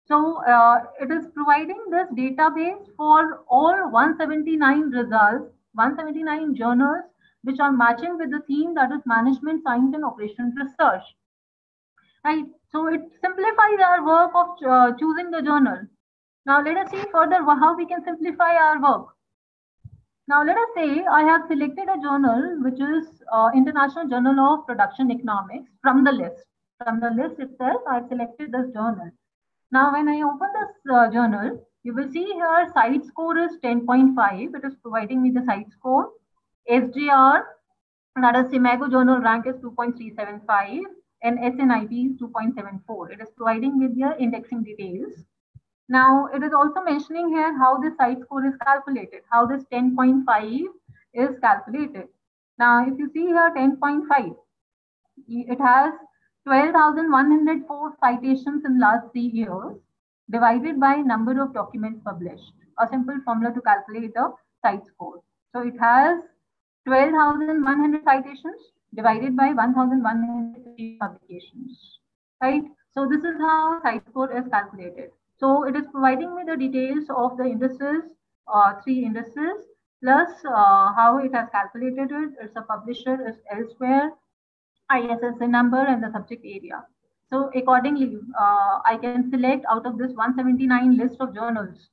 So it is providing this database for all 179 results, 179 journals, which are matching with the theme, that is management, science and operations research. Right. So it simplifies our work of choosing the journal. Now let us see further how we can simplify our work. Now let us say I have selected a journal which is International Journal of Production Economics from the list. From the list itself, I have selected this journal. Now, when I open this journal, you will see here Cite Score is 10.5. It is providing me the Cite Score. SJR, that is Simago Journal rank is 2.375 and SNIP is 2.74. It is providing with the indexing details. Now, it is also mentioning here how the Cite Score is calculated, how this 10.5 is calculated. Now, if you see here 10.5, it has 12,104 citations in last 3 years divided by number of documents published. A simple formula to calculate the Cite Score. So it has 12,100 citations divided by 1,150 publications. Right? So this is how Cite Score is calculated. So it is providing me the details of the indices, 3 indices, plus how it has calculated it. It's a publisher is elsewhere, ISSN number and the subject area. So accordingly, I can select out of this 179 list of journals.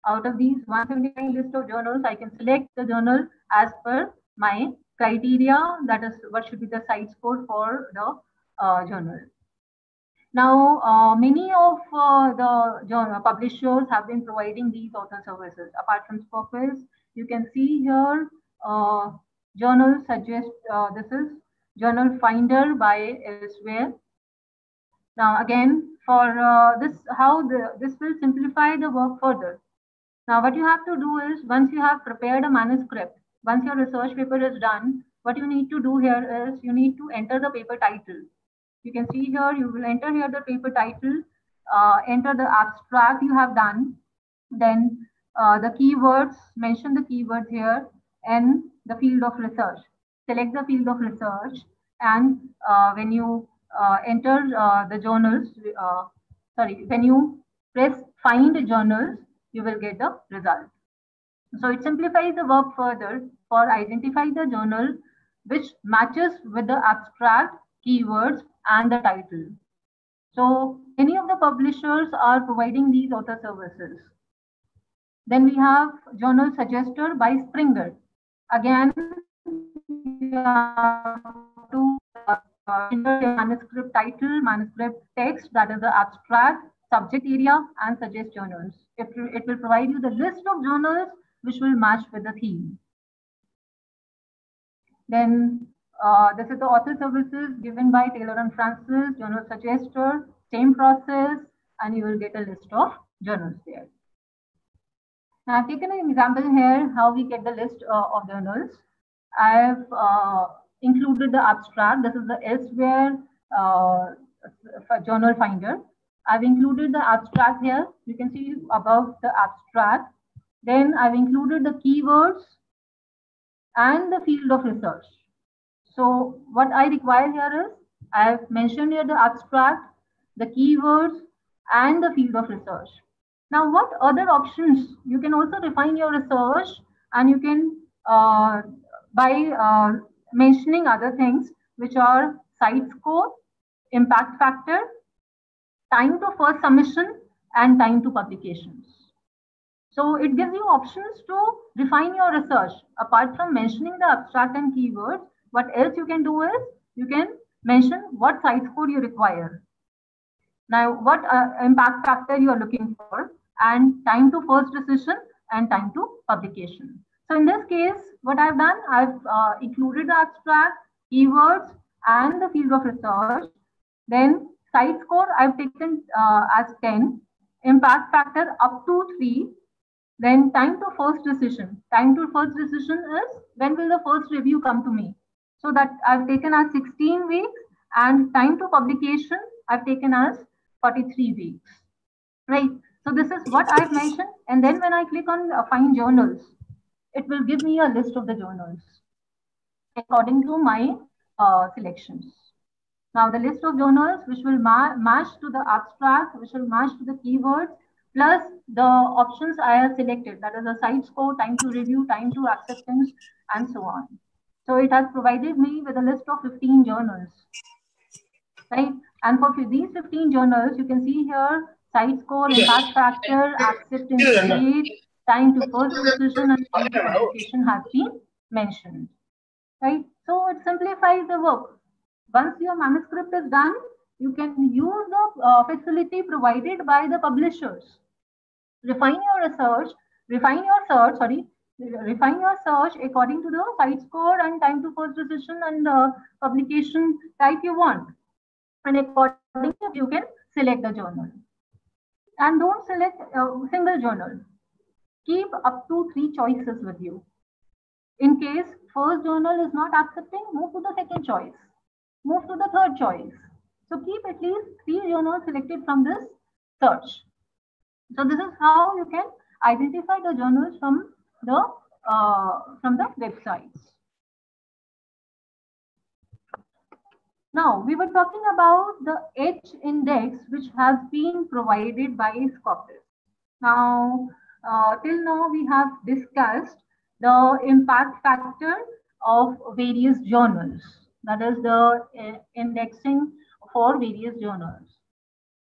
Out of these 179 list of journals, I can select the journal as per my criteria, that is what should be the Cite Score for the journal. Now, many of the publishers have been providing these author services. Apart from Scopus, you can see here journal suggest, this is Journal Finder by elsewhere. Now again, for this will simplify the work further. Now what you have to do is, once you have prepared a manuscript, once your research paper is done, what you need to do here is you need to enter the paper title. You can see here, you will enter here the paper title, enter the abstract you have done, then the keywords, mention the keywords here, and the field of research. Select the field of research, and when you enter the journals, when you press find journals, you will get the result. So it simplifies the work further for identifying the journal which matches with the abstract, keywords, and the title. So many of the publishers are providing these author services. Then we have Journal Suggester by Springer. Again, you have to enter the manuscript title, manuscript text, that is the abstract, subject area, and suggest journals. It will provide you the list of journals which will match with the theme. Then this is the author services given by Taylor and Francis, Journal Suggester, same process, and you will get a list of journals there. Now I've taken an example here how we get the list of journals. I have included the abstract. This is the elsewhere journal finder. I've included the abstract here. You can see above the abstract, Then I've included the keywords and the field of research. So what I require here is, I've mentioned here the abstract, the keywords, and the field of research. Now, what other options? You can also refine your research, and you can, by mentioning other things, which are Cite Score, impact factor, time to first submission, and time to publications. So it gives you options to refine your research. Apart from mentioning the abstract and keywords, what else you can do is, you can mention what Cite Score you require. Now, what impact factor you are looking for, and time to first decision, and time to publication. So in this case, what I've done, I've included the abstract, keywords, and the field of research. Then Cite Score I've taken as 10, impact factor up to 3. Then time to first decision. Time to first decision is, when will the first review come to me? So that I've taken as 16 weeks, and time to publication I've taken as 43 weeks, right? So this is what I've mentioned. And then when I click on find journals, it will give me a list of the journals according to my selections. Now the list of journals which will match to the abstract, which will match to the keywords, plus the options I have selected, that is a Cite Score, time to review, time to acceptance, and so on. So it has provided me with a list of 15 journals, right? And for these 15 journals, you can see here Cite Score, impact factor, acceptance rate, time to first decision, and time to publication has been mentioned, right? So it simplifies the work. Once your manuscript is done, you can use the facility provided by the publishers. Refine your search according to the Cite Score and time to first decision and publication type you want. And accordingly, you can select the journal. And don't select a single journal. Keep up to 3 choices with you. In case first journal is not accepting, move to the second choice. Move to the third choice. So keep at least 3 journals selected from this search. So this is how you can identify the journals from the websites. Now we were talking about the H index which has been provided by Scopus. Now till now we have discussed the impact factor of various journals. That is the indexing for various journals.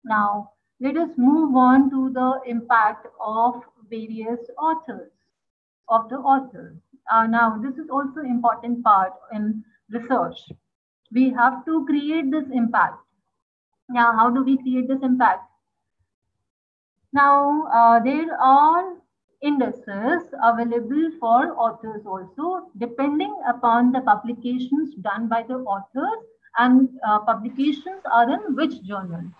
Now let us move on to the impact of various authors, of the author. Now this is also important part in research. We have to create this impact. Now how do we create this impact? Now there are indices available for authors also, depending upon the publications done by the authors and publications are in which journals,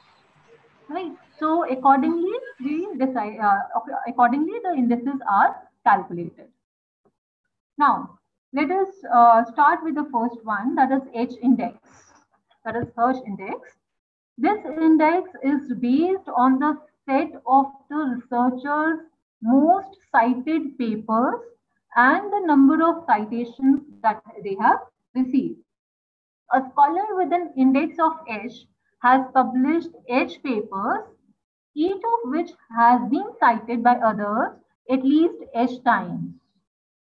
right? So accordingly, we decide. Accordingly, the indices are calculated. Now let us start with the first one, that is H index, that is Hirsch index. This index is based on the set of the researchers' most cited papers and the number of citations that they have received. A scholar with an index of H has published H papers, each of which has been cited by others at least H times.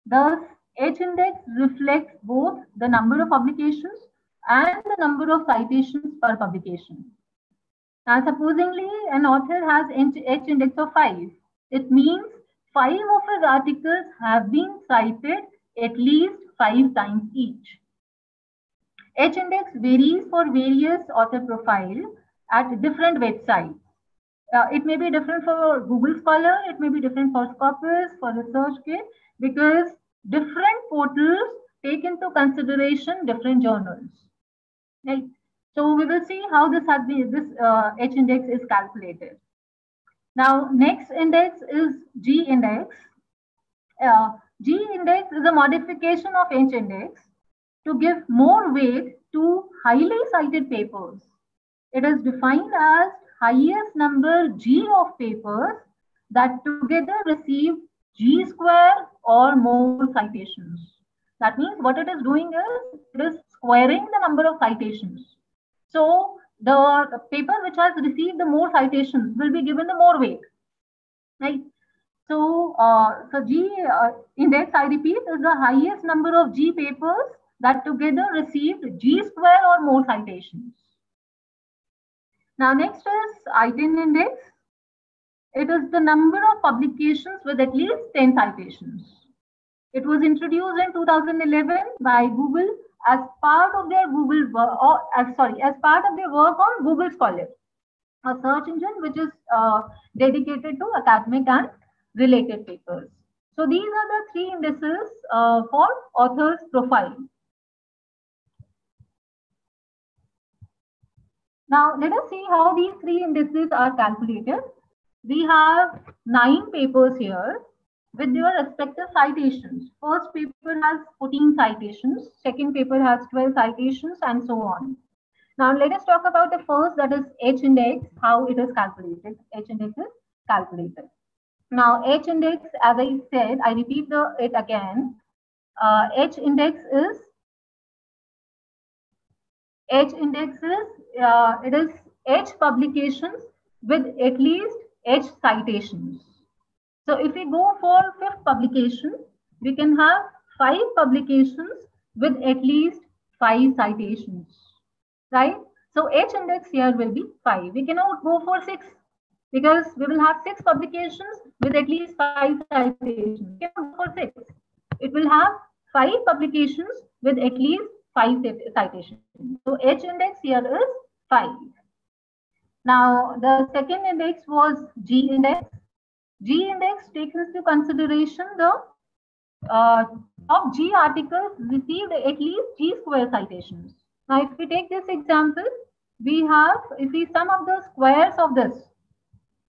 Thus, H index reflects both the number of publications and the number of citations per publication. Now, supposingly an author has H index of 5. It means 5 of his articles have been cited at least 5 times each. H index varies for various author profiles at different websites. It may be different for Google Scholar, it may be different for Scopus, for ResearchGate, because different portals take into consideration different journals. Right? So we will see how this H index is calculated. Now, next index is G index. G index is a modification of H index to give more weight to highly cited papers. It is defined as highest number G of papers that together receive G square or more citations. That means what it is doing is it is squaring the number of citations. So the paper which has received the more citations will be given the more weight, right? So, G index, I repeat, is the highest number of G papers that together received G square or more citations. Now, next is Citation Index. It is the number of publications with at least 10 citations. It was introduced in 2011 by Google as part of their as part of their work on Google Scholar, a search engine which is dedicated to academic and related papers. So these are the three indices for author's profile. Now let us see how these three indices are calculated. We have 9 papers here with their respective citations. First paper has 14 citations, second paper has 12 citations, and so on. Now let us talk about the first, that is H index, how it is calculated. H index is calculated. Now H index, as I said, I repeat it again. H index is it is H publications with at least H citations. So if we go for 5th publication, we can have 5 publications with at least 5 citations, right? So H index here will be 5. We cannot go for 6 because we will have 6 publications with at least 5 citations. We cannot go for 6. It will have 5 publications with at least 5 citations. So H index here is 5. Now the second index was G index. G index takes into consideration the top G articles received at least G square citations. Now, if we take this example, we have, if we sum up the squares of this,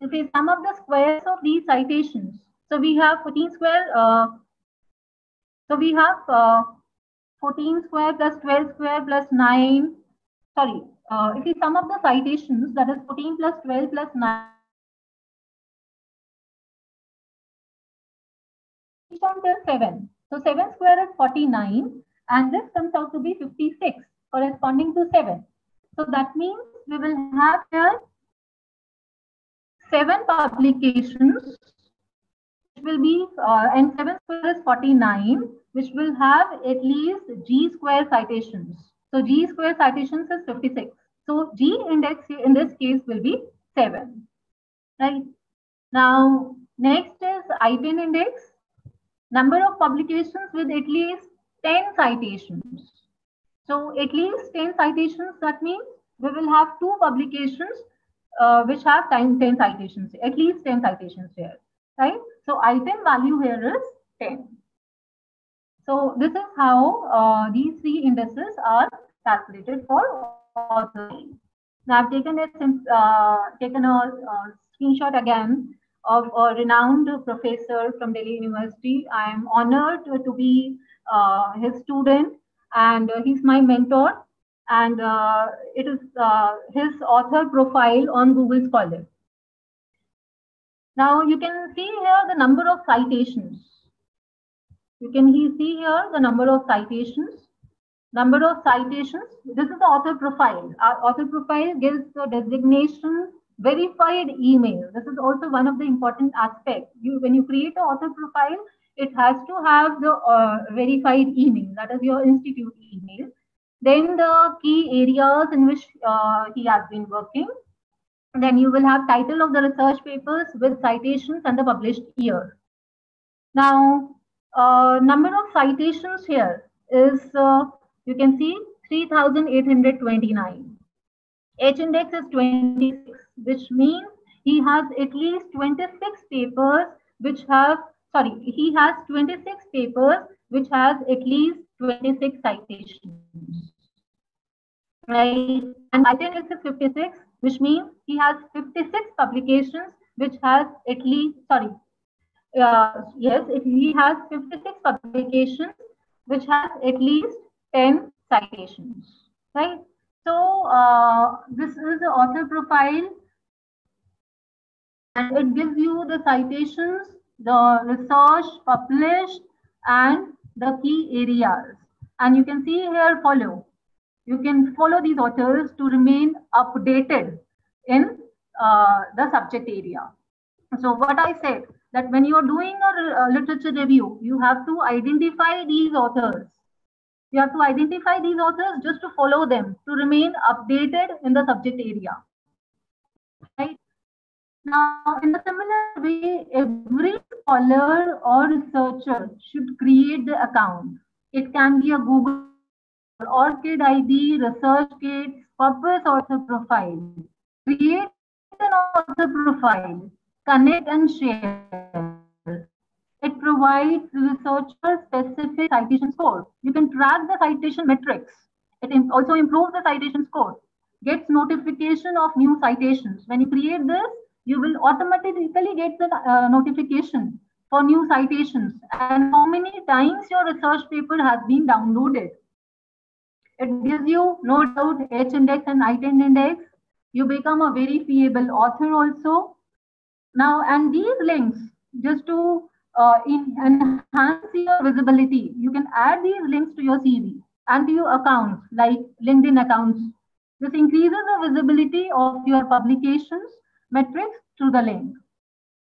if we sum up the squares of these citations, so we have 14 square, so we have 14 square plus 12 square plus 9, sorry, if we sum up the citations, that is 14 plus 12 plus 9, down till 7. So 7 square is 49 and this comes out to be 56 corresponding to 7. So that means we will have here 7 publications which will be and 7 square is 49 which will have at least G square citations. So G square citations is 56. So G index in this case will be 7. Right. Now next is Citation Index. Number of publications with at least 10 citations. So at least 10 citations, that means we will have 2 publications which have 10 citations, at least 10 citations here, right? So item value here is 10. So this is how these 3 indices are calculated for author. Now I've taken a screenshot again of a renowned professor from Delhi University. I am honored to be his student and he's my mentor, and it is his author profile on Google Scholar. Now you can see here the number of citations. You can see here the number of citations. Number of citations, this is the author profile. Our author profile gives the designation verified email. This is also one of the important aspects. When you create an author profile, it has to have the verified email, that is your institute email. Then the key areas in which he has been working. Then you will have title of the research papers with citations and the published year. Now, number of citations here is, you can see 3,829. H index is 26, which means he has at least 26 papers which have, he has 26 papers which has at least 26 citations. Right? And item index is 56, which means he has 56 publications which has at least, if he has 56 publications which has at least 10 citations. Right? So this is the author profile and it gives you the citations the research published, and the key areas. And you can see here follow. You can follow these authors to remain updated in the subject area. So what I said, that when you are doing a literature review, you have to identify these authors. You have to identify these authors just to follow them, to remain updated in the subject area. Right? Now, in a similar way, every scholar or researcher should create the account. It can be a Google, ORCID ID, ResearchGate, Scopus author profile. Create an author profile, connect and share. It provides researcher-specific citation score. You can track the citation metrics. It also improves the citation score. Gets notification of new citations. When you create this, you will automatically get the notification for new citations and how many times your research paper has been downloaded. It gives you, no doubt, H index and item index. You become a verifiable author also. Now, and these links, just to enhance your visibility, you can add these links to your CV and to your accounts, like LinkedIn accounts. This increases the visibility of your publications metrics through the link.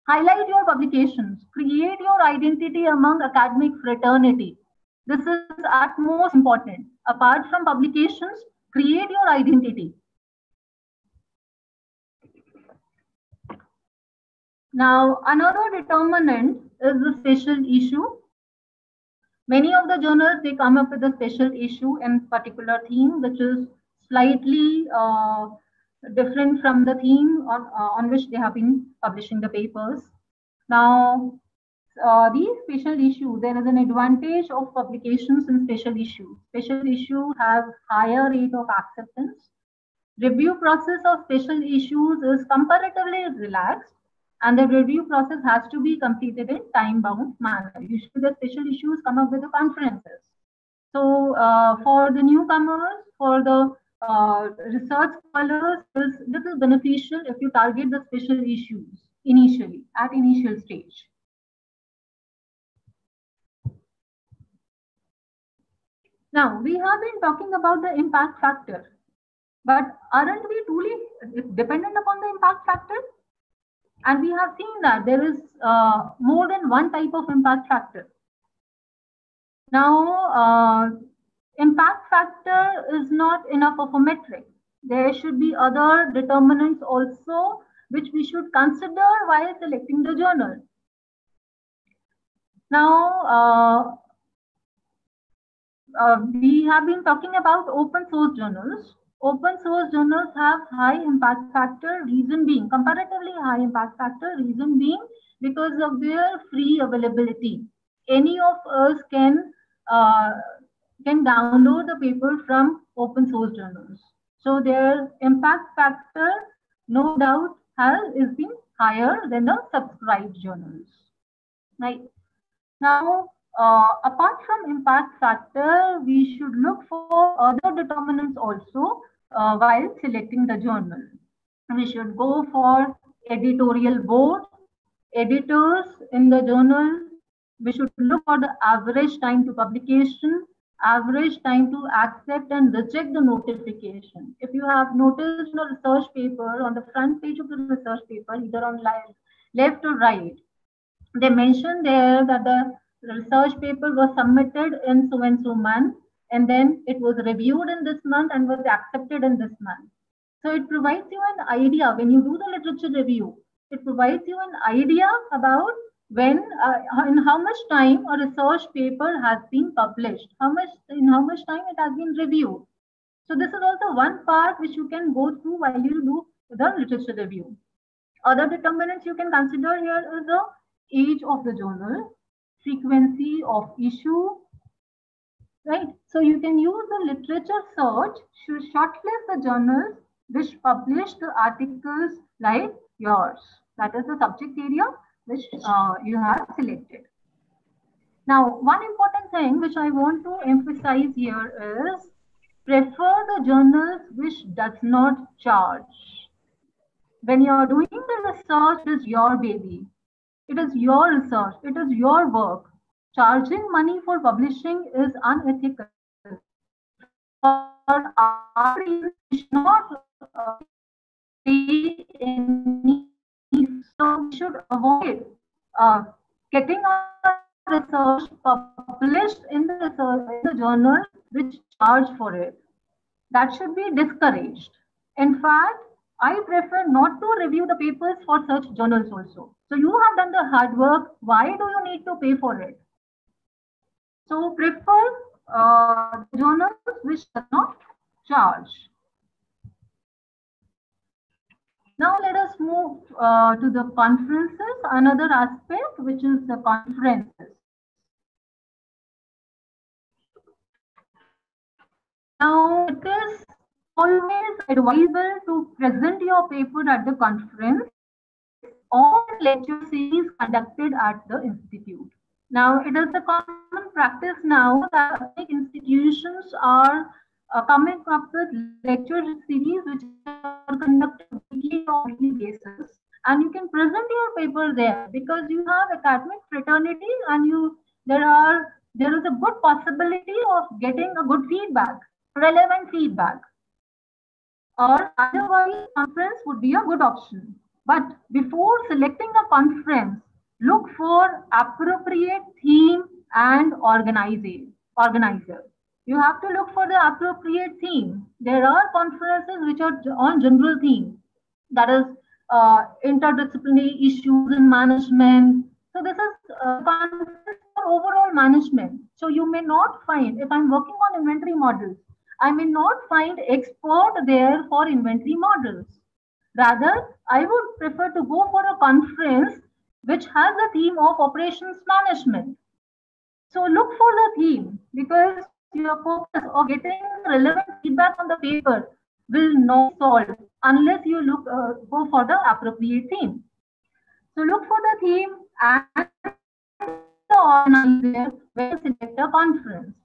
Highlight your publications. Create your identity among academic fraternity. This is at most important. Apart from publications, create your identity. Now, another determinant is the special issue. Many of the journals, they come up with a special issue in particular theme, which is slightly different from the theme on which they have been publishing the papers. Now, these special issues, there is an advantage of publications in special issues. Special issues have higher rate of acceptance. Review process of special issues is comparatively relaxed, and the review process has to be completed in time-bound manner. Usually the special issues come up with the conferences. So for the newcomers, for the research scholars, this is beneficial if you target the special issues initially, at initial stage. Now, we have been talking about the impact factor, but aren't we truly dependent upon the impact factor? And we have seen that there is more than one type of impact factor. Now, impact factor is not enough of a metric. There should be other determinants also, which we should consider while selecting the journal. Now, we have been talking about open source journals. Open source journals have high impact factor, reason being, comparatively high impact factor, reason being because of their free availability. Any of us can download the paper from open source journals. So their impact factor, no doubt, is been higher than the subscribed journals. Right. Now, apart from impact factor, we should look for other determinants also while selecting the journal. We should go for editorial board, editors in the journal. We should look for the average time to publication, average time to accept and reject the notification. If you have noticed in a research paper, on the front page of the research paper, either on left or right, they mention there that the research paper was submitted in so and so month, and then it was reviewed in this month and was accepted in this month. So it provides you an idea when you do the literature review. It provides you an idea about when, in how much time a research paper has been published, in how much time it has been reviewed. So this is also one part which you can go through while you do the literature review. Other determinants you can consider here is the age of the journal, frequency of issue, right? So you can use the literature search to shortlist the journals which publish the articles like yours. That is the subject area which you have selected. Now, one important thing which I want to emphasize here is prefer the journals which does not charge. When you are doing the research, it's your baby. It is your research. It is your work. Charging money for publishing is unethical. For our reason, we should not pay any. So we should avoid getting our research published in the journal which charge for it. That should be discouraged. In fact, I prefer not to review the papers for such journals also. So you have done the hard work. Why do you need to pay for it? So prefer journals which does not charge. Now let us move to the conferences, another aspect which is the conferences. Now it is always advisable to present your paper at the conference or lecture series conducted at the institute. Now it is a common practice now that institutions are coming up with lecture series which are conducted weekly or weekly basis, and you can present your paper there because you have academic fraternity and there is a good possibility of getting a good feedback, relevant feedback. Or otherwise, conference would be a good option. But before selecting a conference, look for appropriate theme and organizer. You have to look for the appropriate theme. There are conferences which are on general theme, that is interdisciplinary issues in management. So this is conference for overall management. So you may not find, if I'm working on inventory models, I may not find expert there for inventory models. Rather, I would prefer to go for a conference which has the theme of operations management. So look for the theme, because your focus of getting relevant feedback on the paper will not solve unless you go for the appropriate theme. So look for the theme and the organizer when you select a conference.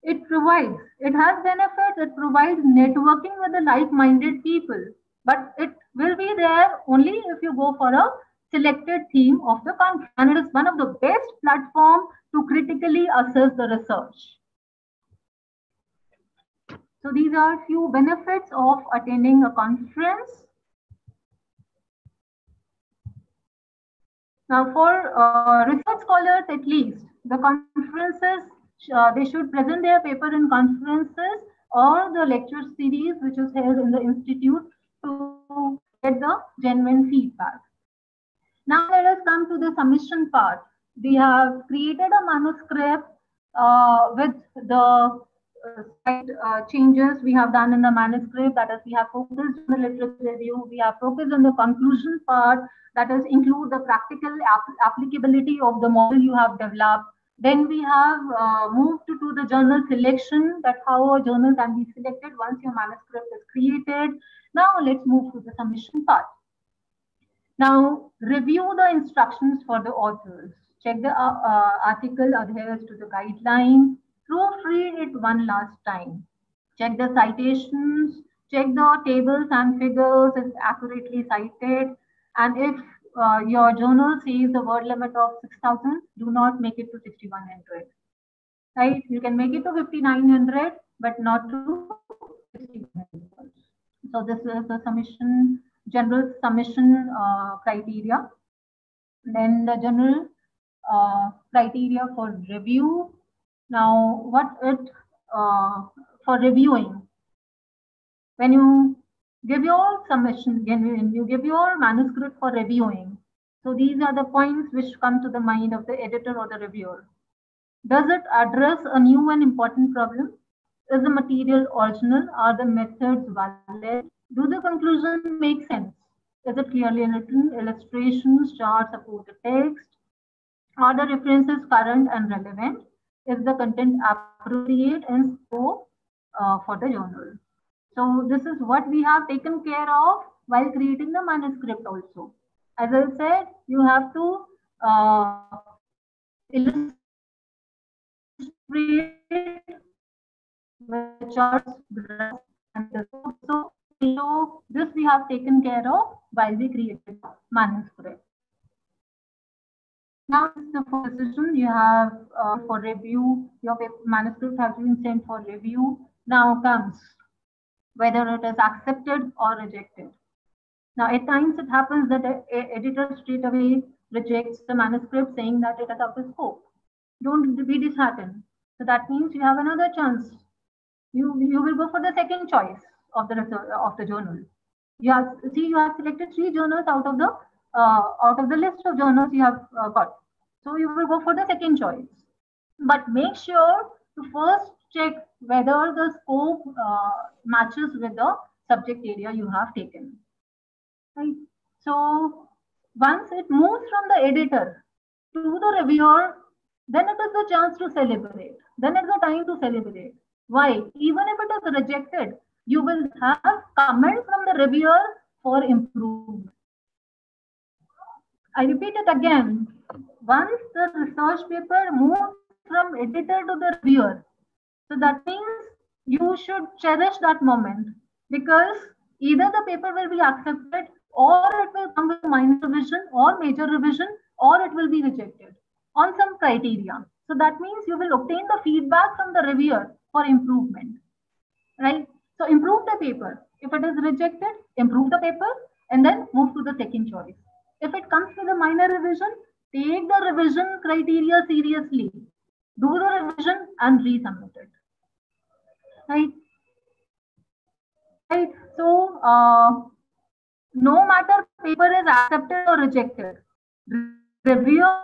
It has benefits, it provides networking with the like-minded people, but it will be there only if you go for a selected theme of the conference, and it is one of the best platforms to critically assess the research. So these are few benefits of attending a conference. Now for research scholars at least, the conferences, they should present their paper in conferences or the lecture series which is held in the institute to get the genuine feedback. Now let us come to the submission part. We have created a manuscript with the changes we have done in the manuscript. That is, we have focused on the literature review. We have focused on the conclusion part. That is, include the practical applicability of the model you have developed. Then we have moved to the journal selection, that how a journal can be selected once your manuscript is created. Now let's move to the submission part. Now review the instructions for the authors. Check the article adheres to the guidelines. Proofread it one last time. Check the citations. Check the tables and figures is accurately cited. And if your journal says the word limit of 6,000, do not make it to 6,100. Right? You can make it to 5,900, but not to 6,100. So this is the submission, general submission criteria. Then the general criteria for review. Now, for reviewing? When you give your submission, when you give your manuscript for reviewing, so these are the points which come to the mind of the editor or the reviewer. Does it address a new and important problem? Is the material original? Are the methods valid? Do the conclusions make sense? Is it clearly written? Illustrations, charts support the text? Are the references current and relevant? Is the content appropriate and scope for the journal? So this is what we have taken care of while creating the manuscript also. As I said, you have to illustrate the charts and the scope. So this we have taken care of while we created the manuscript. Now, for decision, you have for review, your manuscript has been sent for review. Now comes whether it is accepted or rejected. Now, at times it happens that an editor straight away rejects the manuscript saying that it is out of scope. Don't be disheartened. So that means you have another chance. You will go for the second choice of the journal. You have selected 3 journals out of the list of journals you have got. So you will go for the second choice. But make sure to first check whether the scope matches with the subject area you have taken. Right? So once it moves from the editor to the reviewer, then it is the chance to celebrate. Then it's the time to celebrate. Why? Even if it is rejected, you will have comments from the reviewer for improvement. I repeat it again. Once the research paper moves from editor to the reviewer, so that means you should cherish that moment, because either the paper will be accepted, or it will come with minor revision or major revision, or it will be rejected on some criteria. So that means you will obtain the feedback from the reviewer for improvement, right? So improve the paper. If it is rejected, improve the paper and then move to the second choice. If it comes with a minor revision, take the revision criteria seriously. Do the revision and resubmit it. Right? Right. So no matter paper is accepted or rejected, reviewer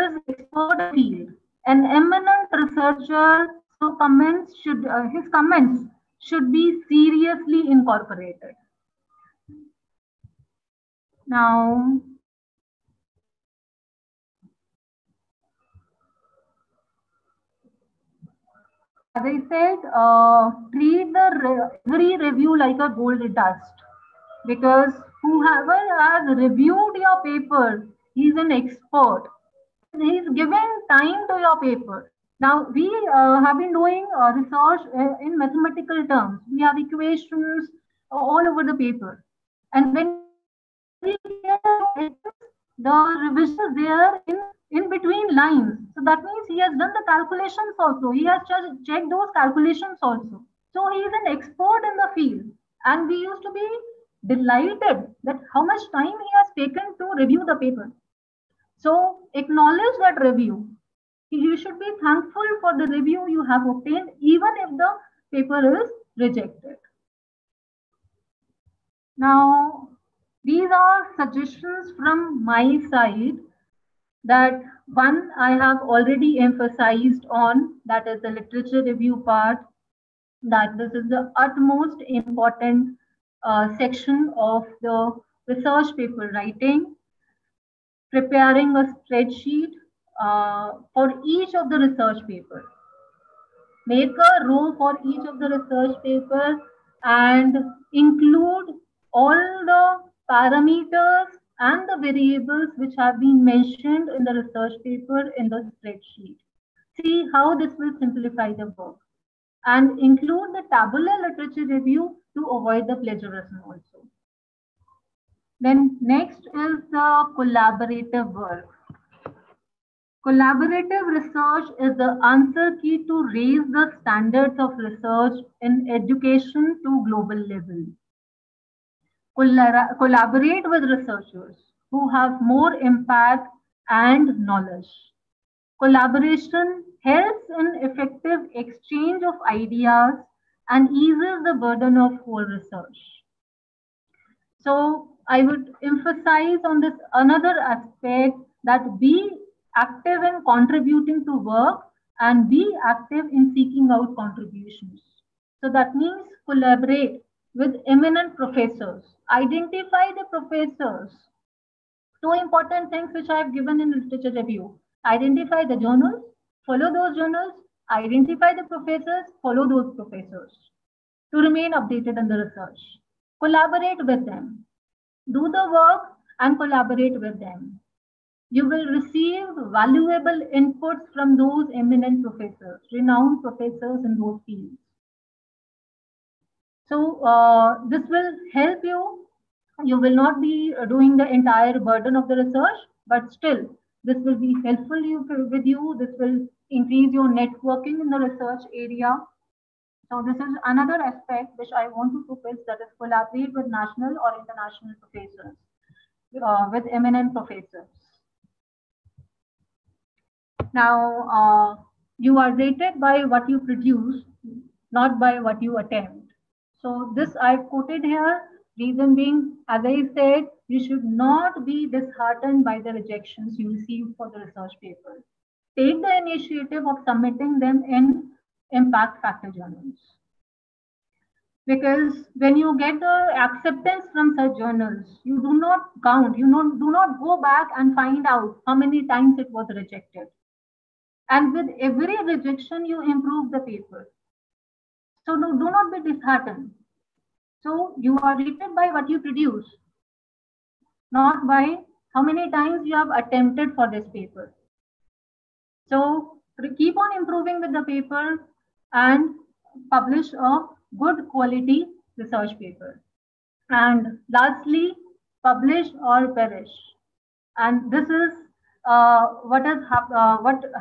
is expert in field, an eminent researcher. So his comments should be seriously incorporated. Now, as I said, treat every review like a gold dust, because whoever has reviewed your paper, he's an expert. He's giving time to your paper. Now, we have been doing research in mathematical terms. We have equations all over the paper. And when we get the revision is there in between lines. So that means he has done the calculations also. He has checked those calculations also. So he is an expert in the field. And we used to be delighted that how much time he has taken to review the paper. So acknowledge that review. You should be thankful for the review you have obtained, even if the paper is rejected. Now, these are suggestions from my side. That one I have already emphasized on, that is the literature review part, that this is the utmost important section of the research paper writing. Preparing a spreadsheet for each of the research paper. Make a row for each of the research paper and include all the parameters and the variables which have been mentioned in the research paper in the spreadsheet. See how this will simplify the work. And include the tabular literature review to avoid the plagiarism also. Then next is the collaborative work. Collaborative research is the answer key to raise the standards of research in education to global level. Collaborate with researchers who have more impact and knowledge. Collaboration helps in effective exchange of ideas and eases the burden of whole research. So I would emphasize on this another aspect, that be active in contributing to work and be active in seeking out contributions. So that means collaborate with eminent professors. Identify the professors. 2 important things which I have given in literature review. Identify the journals, follow those journals, identify the professors, follow those professors to remain updated in the research. Collaborate with them. Do the work and collaborate with them. You will receive valuable inputs from those eminent professors, renowned professors in those fields. So this will help you. You will not be doing the entire burden of the research, but still This will be helpful with you. This will increase your networking in the research area. So this is another aspect which I want to focus, that is collaborate with national or international professors, with eminent professors. Now, you are rated by what you produce, not by what you attempt. So this I've quoted here, reason being, as I said, you should not be disheartened by the rejections you receive for the research paper. Take the initiative of submitting them in impact factor journals. Because when you get the acceptance from such journals, you do not count, you do not go back and find out how many times it was rejected. And with every rejection, you improve the paper. So do not be disheartened. So you are rated by what you produce, not by how many times you have attempted for this paper. So keep on improving with the paper and publish a good quality research paper. And lastly, publish or perish. And this is what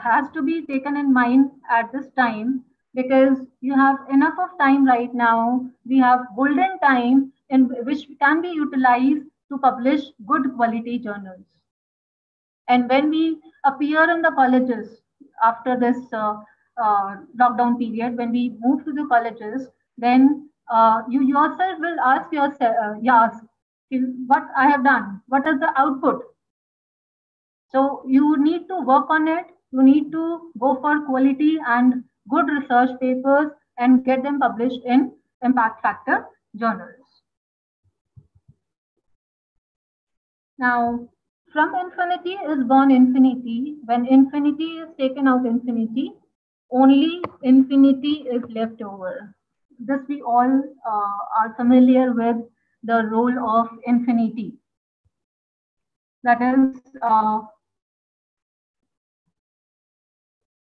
has to be taken in mind at this time, because you have enough of time right now. We have golden time in which can be utilized to publish good quality journals. And when we appear in the colleges after this lockdown period, when we move to the colleges, then you yourself will ask yourself, what I have done, what is the output? So you need to work on it. You need to go for quality and good research papers and get them published in impact factor journals. Now, from infinity is born infinity. When infinity is taken out infinity, only infinity is left over. This we all are familiar with the role of infinity. That is,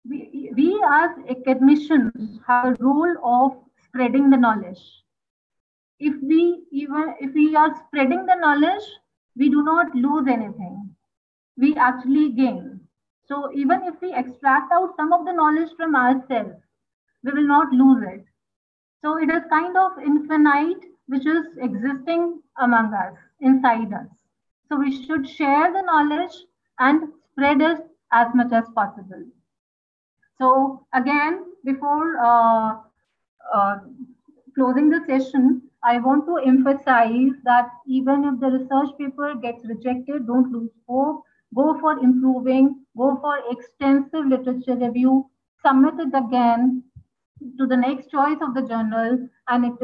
we as academicians have a role of spreading the knowledge. If we are spreading the knowledge, we do not lose anything. We actually gain. So even if we extract out some of the knowledge from ourselves, we will not lose it. So it is kind of infinite, which is existing among us, inside us. So we should share the knowledge and spread it as much as possible. So again, before closing the session, I want to emphasize that even if the research paper gets rejected, don't lose hope. Go for improving, go for extensive literature review, submit it again to the next choice of the journal, and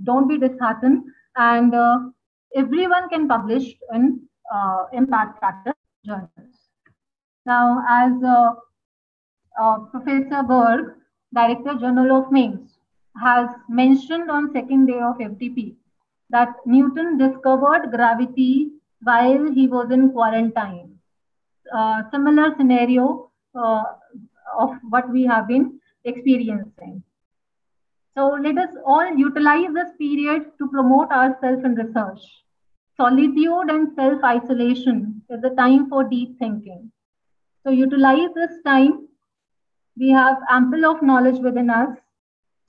don't be disheartened. And everyone can publish in impact factor journals. Now, as Professor Berg, Director General of MAIMS, has mentioned on second day of FDP that Newton discovered gravity while he was in quarantine. Similar scenario of what we have been experiencing. So let us all utilize this period to promote ourselves in research. Solitude and self-isolation is a time for deep thinking. So utilize this time. We have ample of knowledge within us.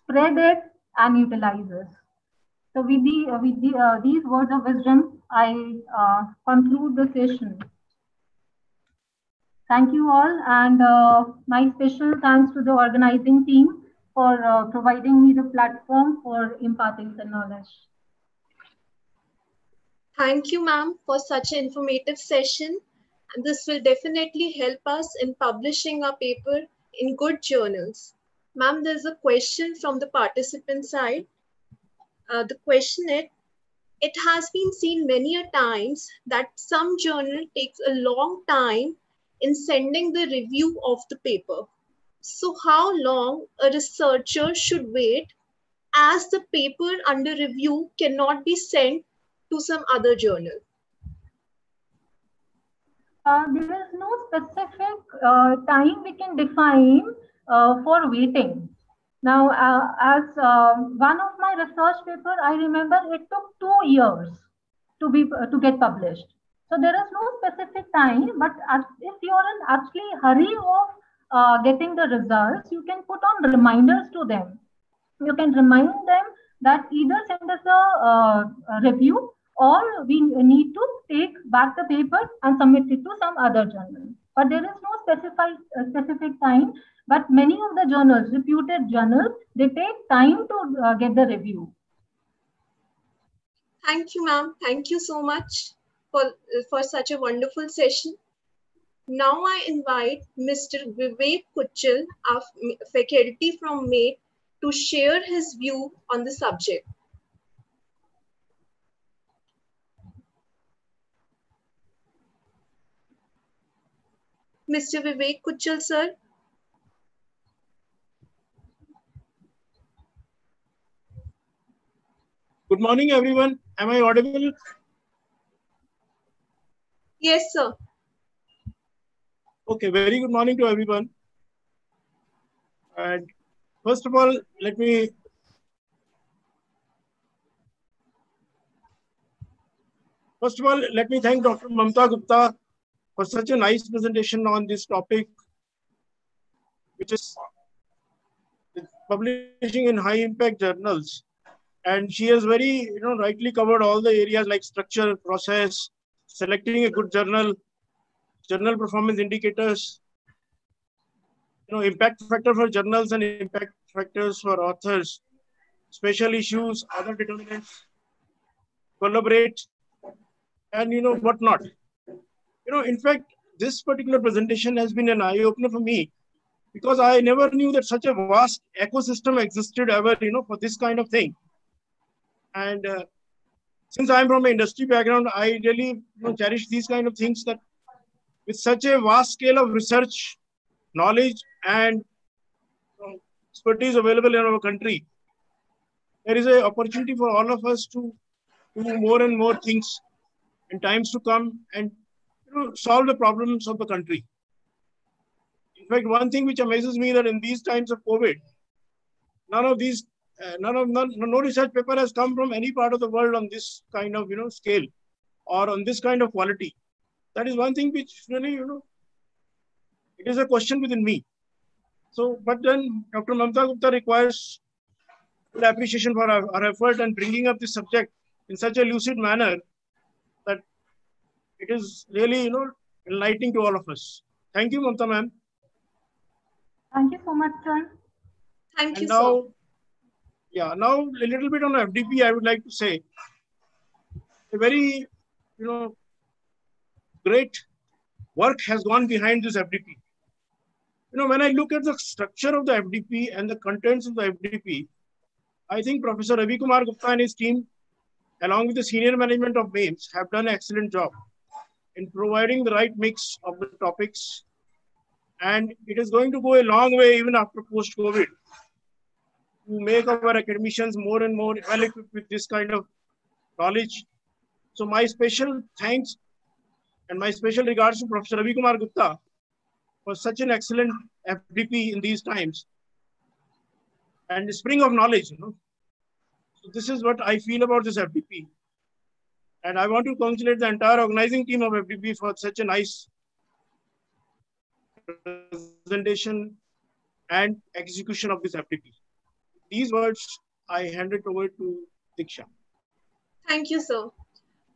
Spread it and utilize it. So with these words of wisdom, I conclude the session. Thank you all, and my special thanks to the organizing team for providing me the platform for imparting the knowledge.
Thank you, ma'am, for such an informative session. And this will definitely help us in publishing our paper in good journals. Ma'am, there's a question from the participant side. The question is, it has been seen many a times that some journal takes a long time in sending the review of the paper. So how long a researcher should wait, as the paper under review cannot be sent to some other journal?
There is no specific time we can define for waiting. Now, as one of my research paper, I remember it took 2 years to get published. So there is no specific time, but if you're in actually hurry of getting the results, you can put on reminders to them. You can remind them that either send us a review or we need to take back the paper and submit it to some other journal. But there is no specific time, but many of the journals, reputed journals, they take time to get the review.
Thank you, ma'am. Thank you so much for such a wonderful session. Now I invite Mr. Vivek Kuchal, our faculty from MAIT, to share his view on the subject. Mr. Vivek Kuchal, sir.
Good morning, everyone. Am I audible?
Yes, sir.
Okay, very good morning to everyone. And first of all, let me thank Dr. Mamta Gupta for such a nice presentation on this topic, which is publishing in high impact journals. And she has very, rightly covered all the areas like structure, process, selecting a good journal, journal performance indicators, impact factor for journals and impact factors for authors, special issues, other determinants, collaborate, and whatnot. In fact, this particular presentation has been an eye-opener for me because I never knew that such a vast ecosystem existed ever, for this kind of thing. And since I'm from an industry background, I really cherish these kind of things, that with such a vast scale of research, knowledge, and expertise available in our country, there is an opportunity for all of us to do more and more things in times to come and solve the problems of the country. In fact, one thing which amazes me that in these times of COVID, no research paper has come from any part of the world on this kind of scale or on this kind of quality. That is one thing which really it is a question within me. So, but then Dr. Mamta Gupta requires full appreciation for our effort and bringing up this subject in such a lucid manner that it is really enlightening to all of us. Thank you, Mamta ma'am.
Thank you so much, sir.
Thank you,
now,
sir.
Yeah, now a little bit on FDP, I would like to say a very, great work has gone behind this FDP. When I look at the structure of the FDP and the contents of the FDP, I think Professor Ravi Kumar Gupta and his team, along with the senior management of MAIMS, have done an excellent job in providing the right mix of the topics. And it is going to go a long way even after post-COVID to make our academicians more and more well-equipped with this kind of knowledge. So my special thanks and my special regards to Professor Ravi Kumar Gupta for such an excellent FDP in these times. And the spring of knowledge, So this is what I feel about this FDP. And I want to congratulate the entire organizing team of FDP for such a nice presentation and execution of this FDP. These words, I hand it over to Diksha.
Thank you, sir.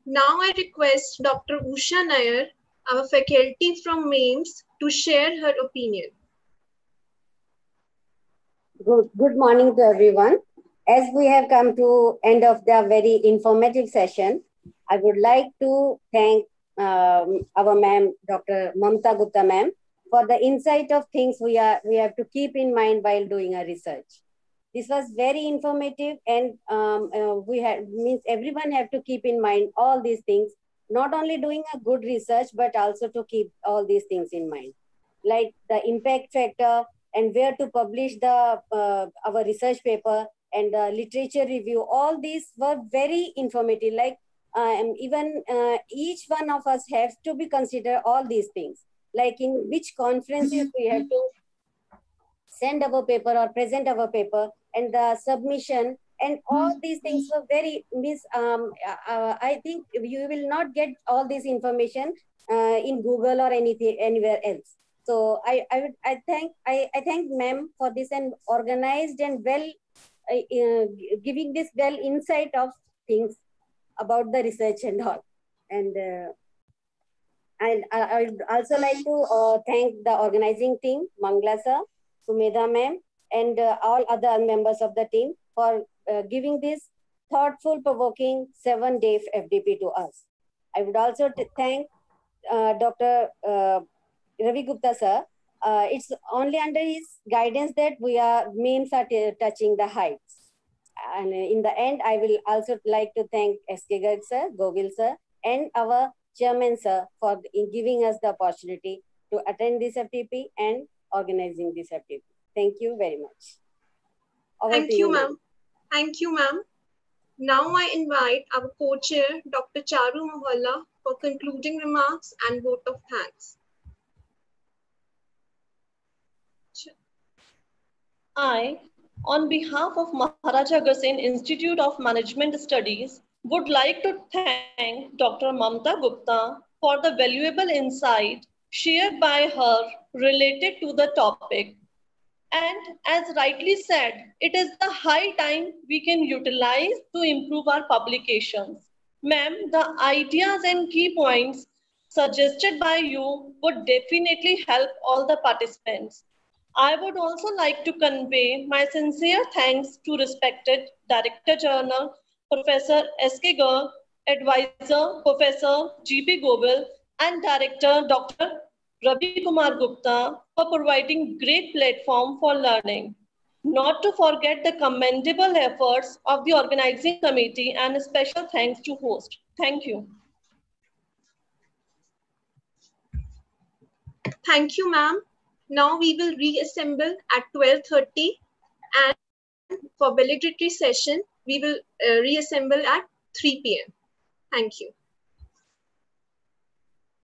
Now I request Dr. Usha Nair, our faculty from MAIMS, to share her opinion.
Good morning to everyone. As we have come to end of the very informative session, I would like to thank our ma'am, Dr. Mamta Gupta ma'am, for the insight of things we have to keep in mind while doing our research. This was very informative, and means everyone have to keep in mind all these things, not only doing a good research, but also to keep all these things in mind, like the impact factor and where to publish the our research paper and the literature review. All these were very informative. Like even each one of us has to be consider all these things, like in which conferences we have to send our paper or present our paper, and the submission And all these things were very I think you will not get all this information in Google or anything anywhere else. So I thank ma'am for this and organized and well giving this well insight of things about the research and all. And I would also like to thank the organizing team, Mangla sir, Sumedha ma'am, and all other members of the team for giving this thoughtful, provoking 7-day FDP to us. I would also thank Dr. Ravi Gupta sir. It's only under his guidance that MAIMS are touching the heights. And in the end, I will also like to thank SK Garg sir, Govil sir, and our chairman sir for giving us the opportunity to attend this FDP and organizing this FDP. Thank you very much.
Thank you, ma'am. Thank you, ma'am. Now I invite our co-chair, Dr. Charu Mohalla, for concluding remarks and vote of thanks.
I, on behalf of Maharaja Agrawal Institute of Management Studies, would like to thank Dr. Mamta Gupta for the valuable insight shared by her related to the topic. And as rightly said, it is the high time we can utilize to improve our publications. Ma'am, the ideas and key points suggested by you would definitely help all the participants. I would also like to convey my sincere thanks to respected Director General, Professor SK Garg, Advisor, Professor GP Govil, and Director Dr. Ravi Kumar Gupta for providing great platform for learning. Not to forget the commendable efforts of the organizing committee and a special thanks to host. Thank you.
Thank you, ma'am. Now we will reassemble at 12:30 and for valedictory session, we will reassemble at 3 p.m. Thank you.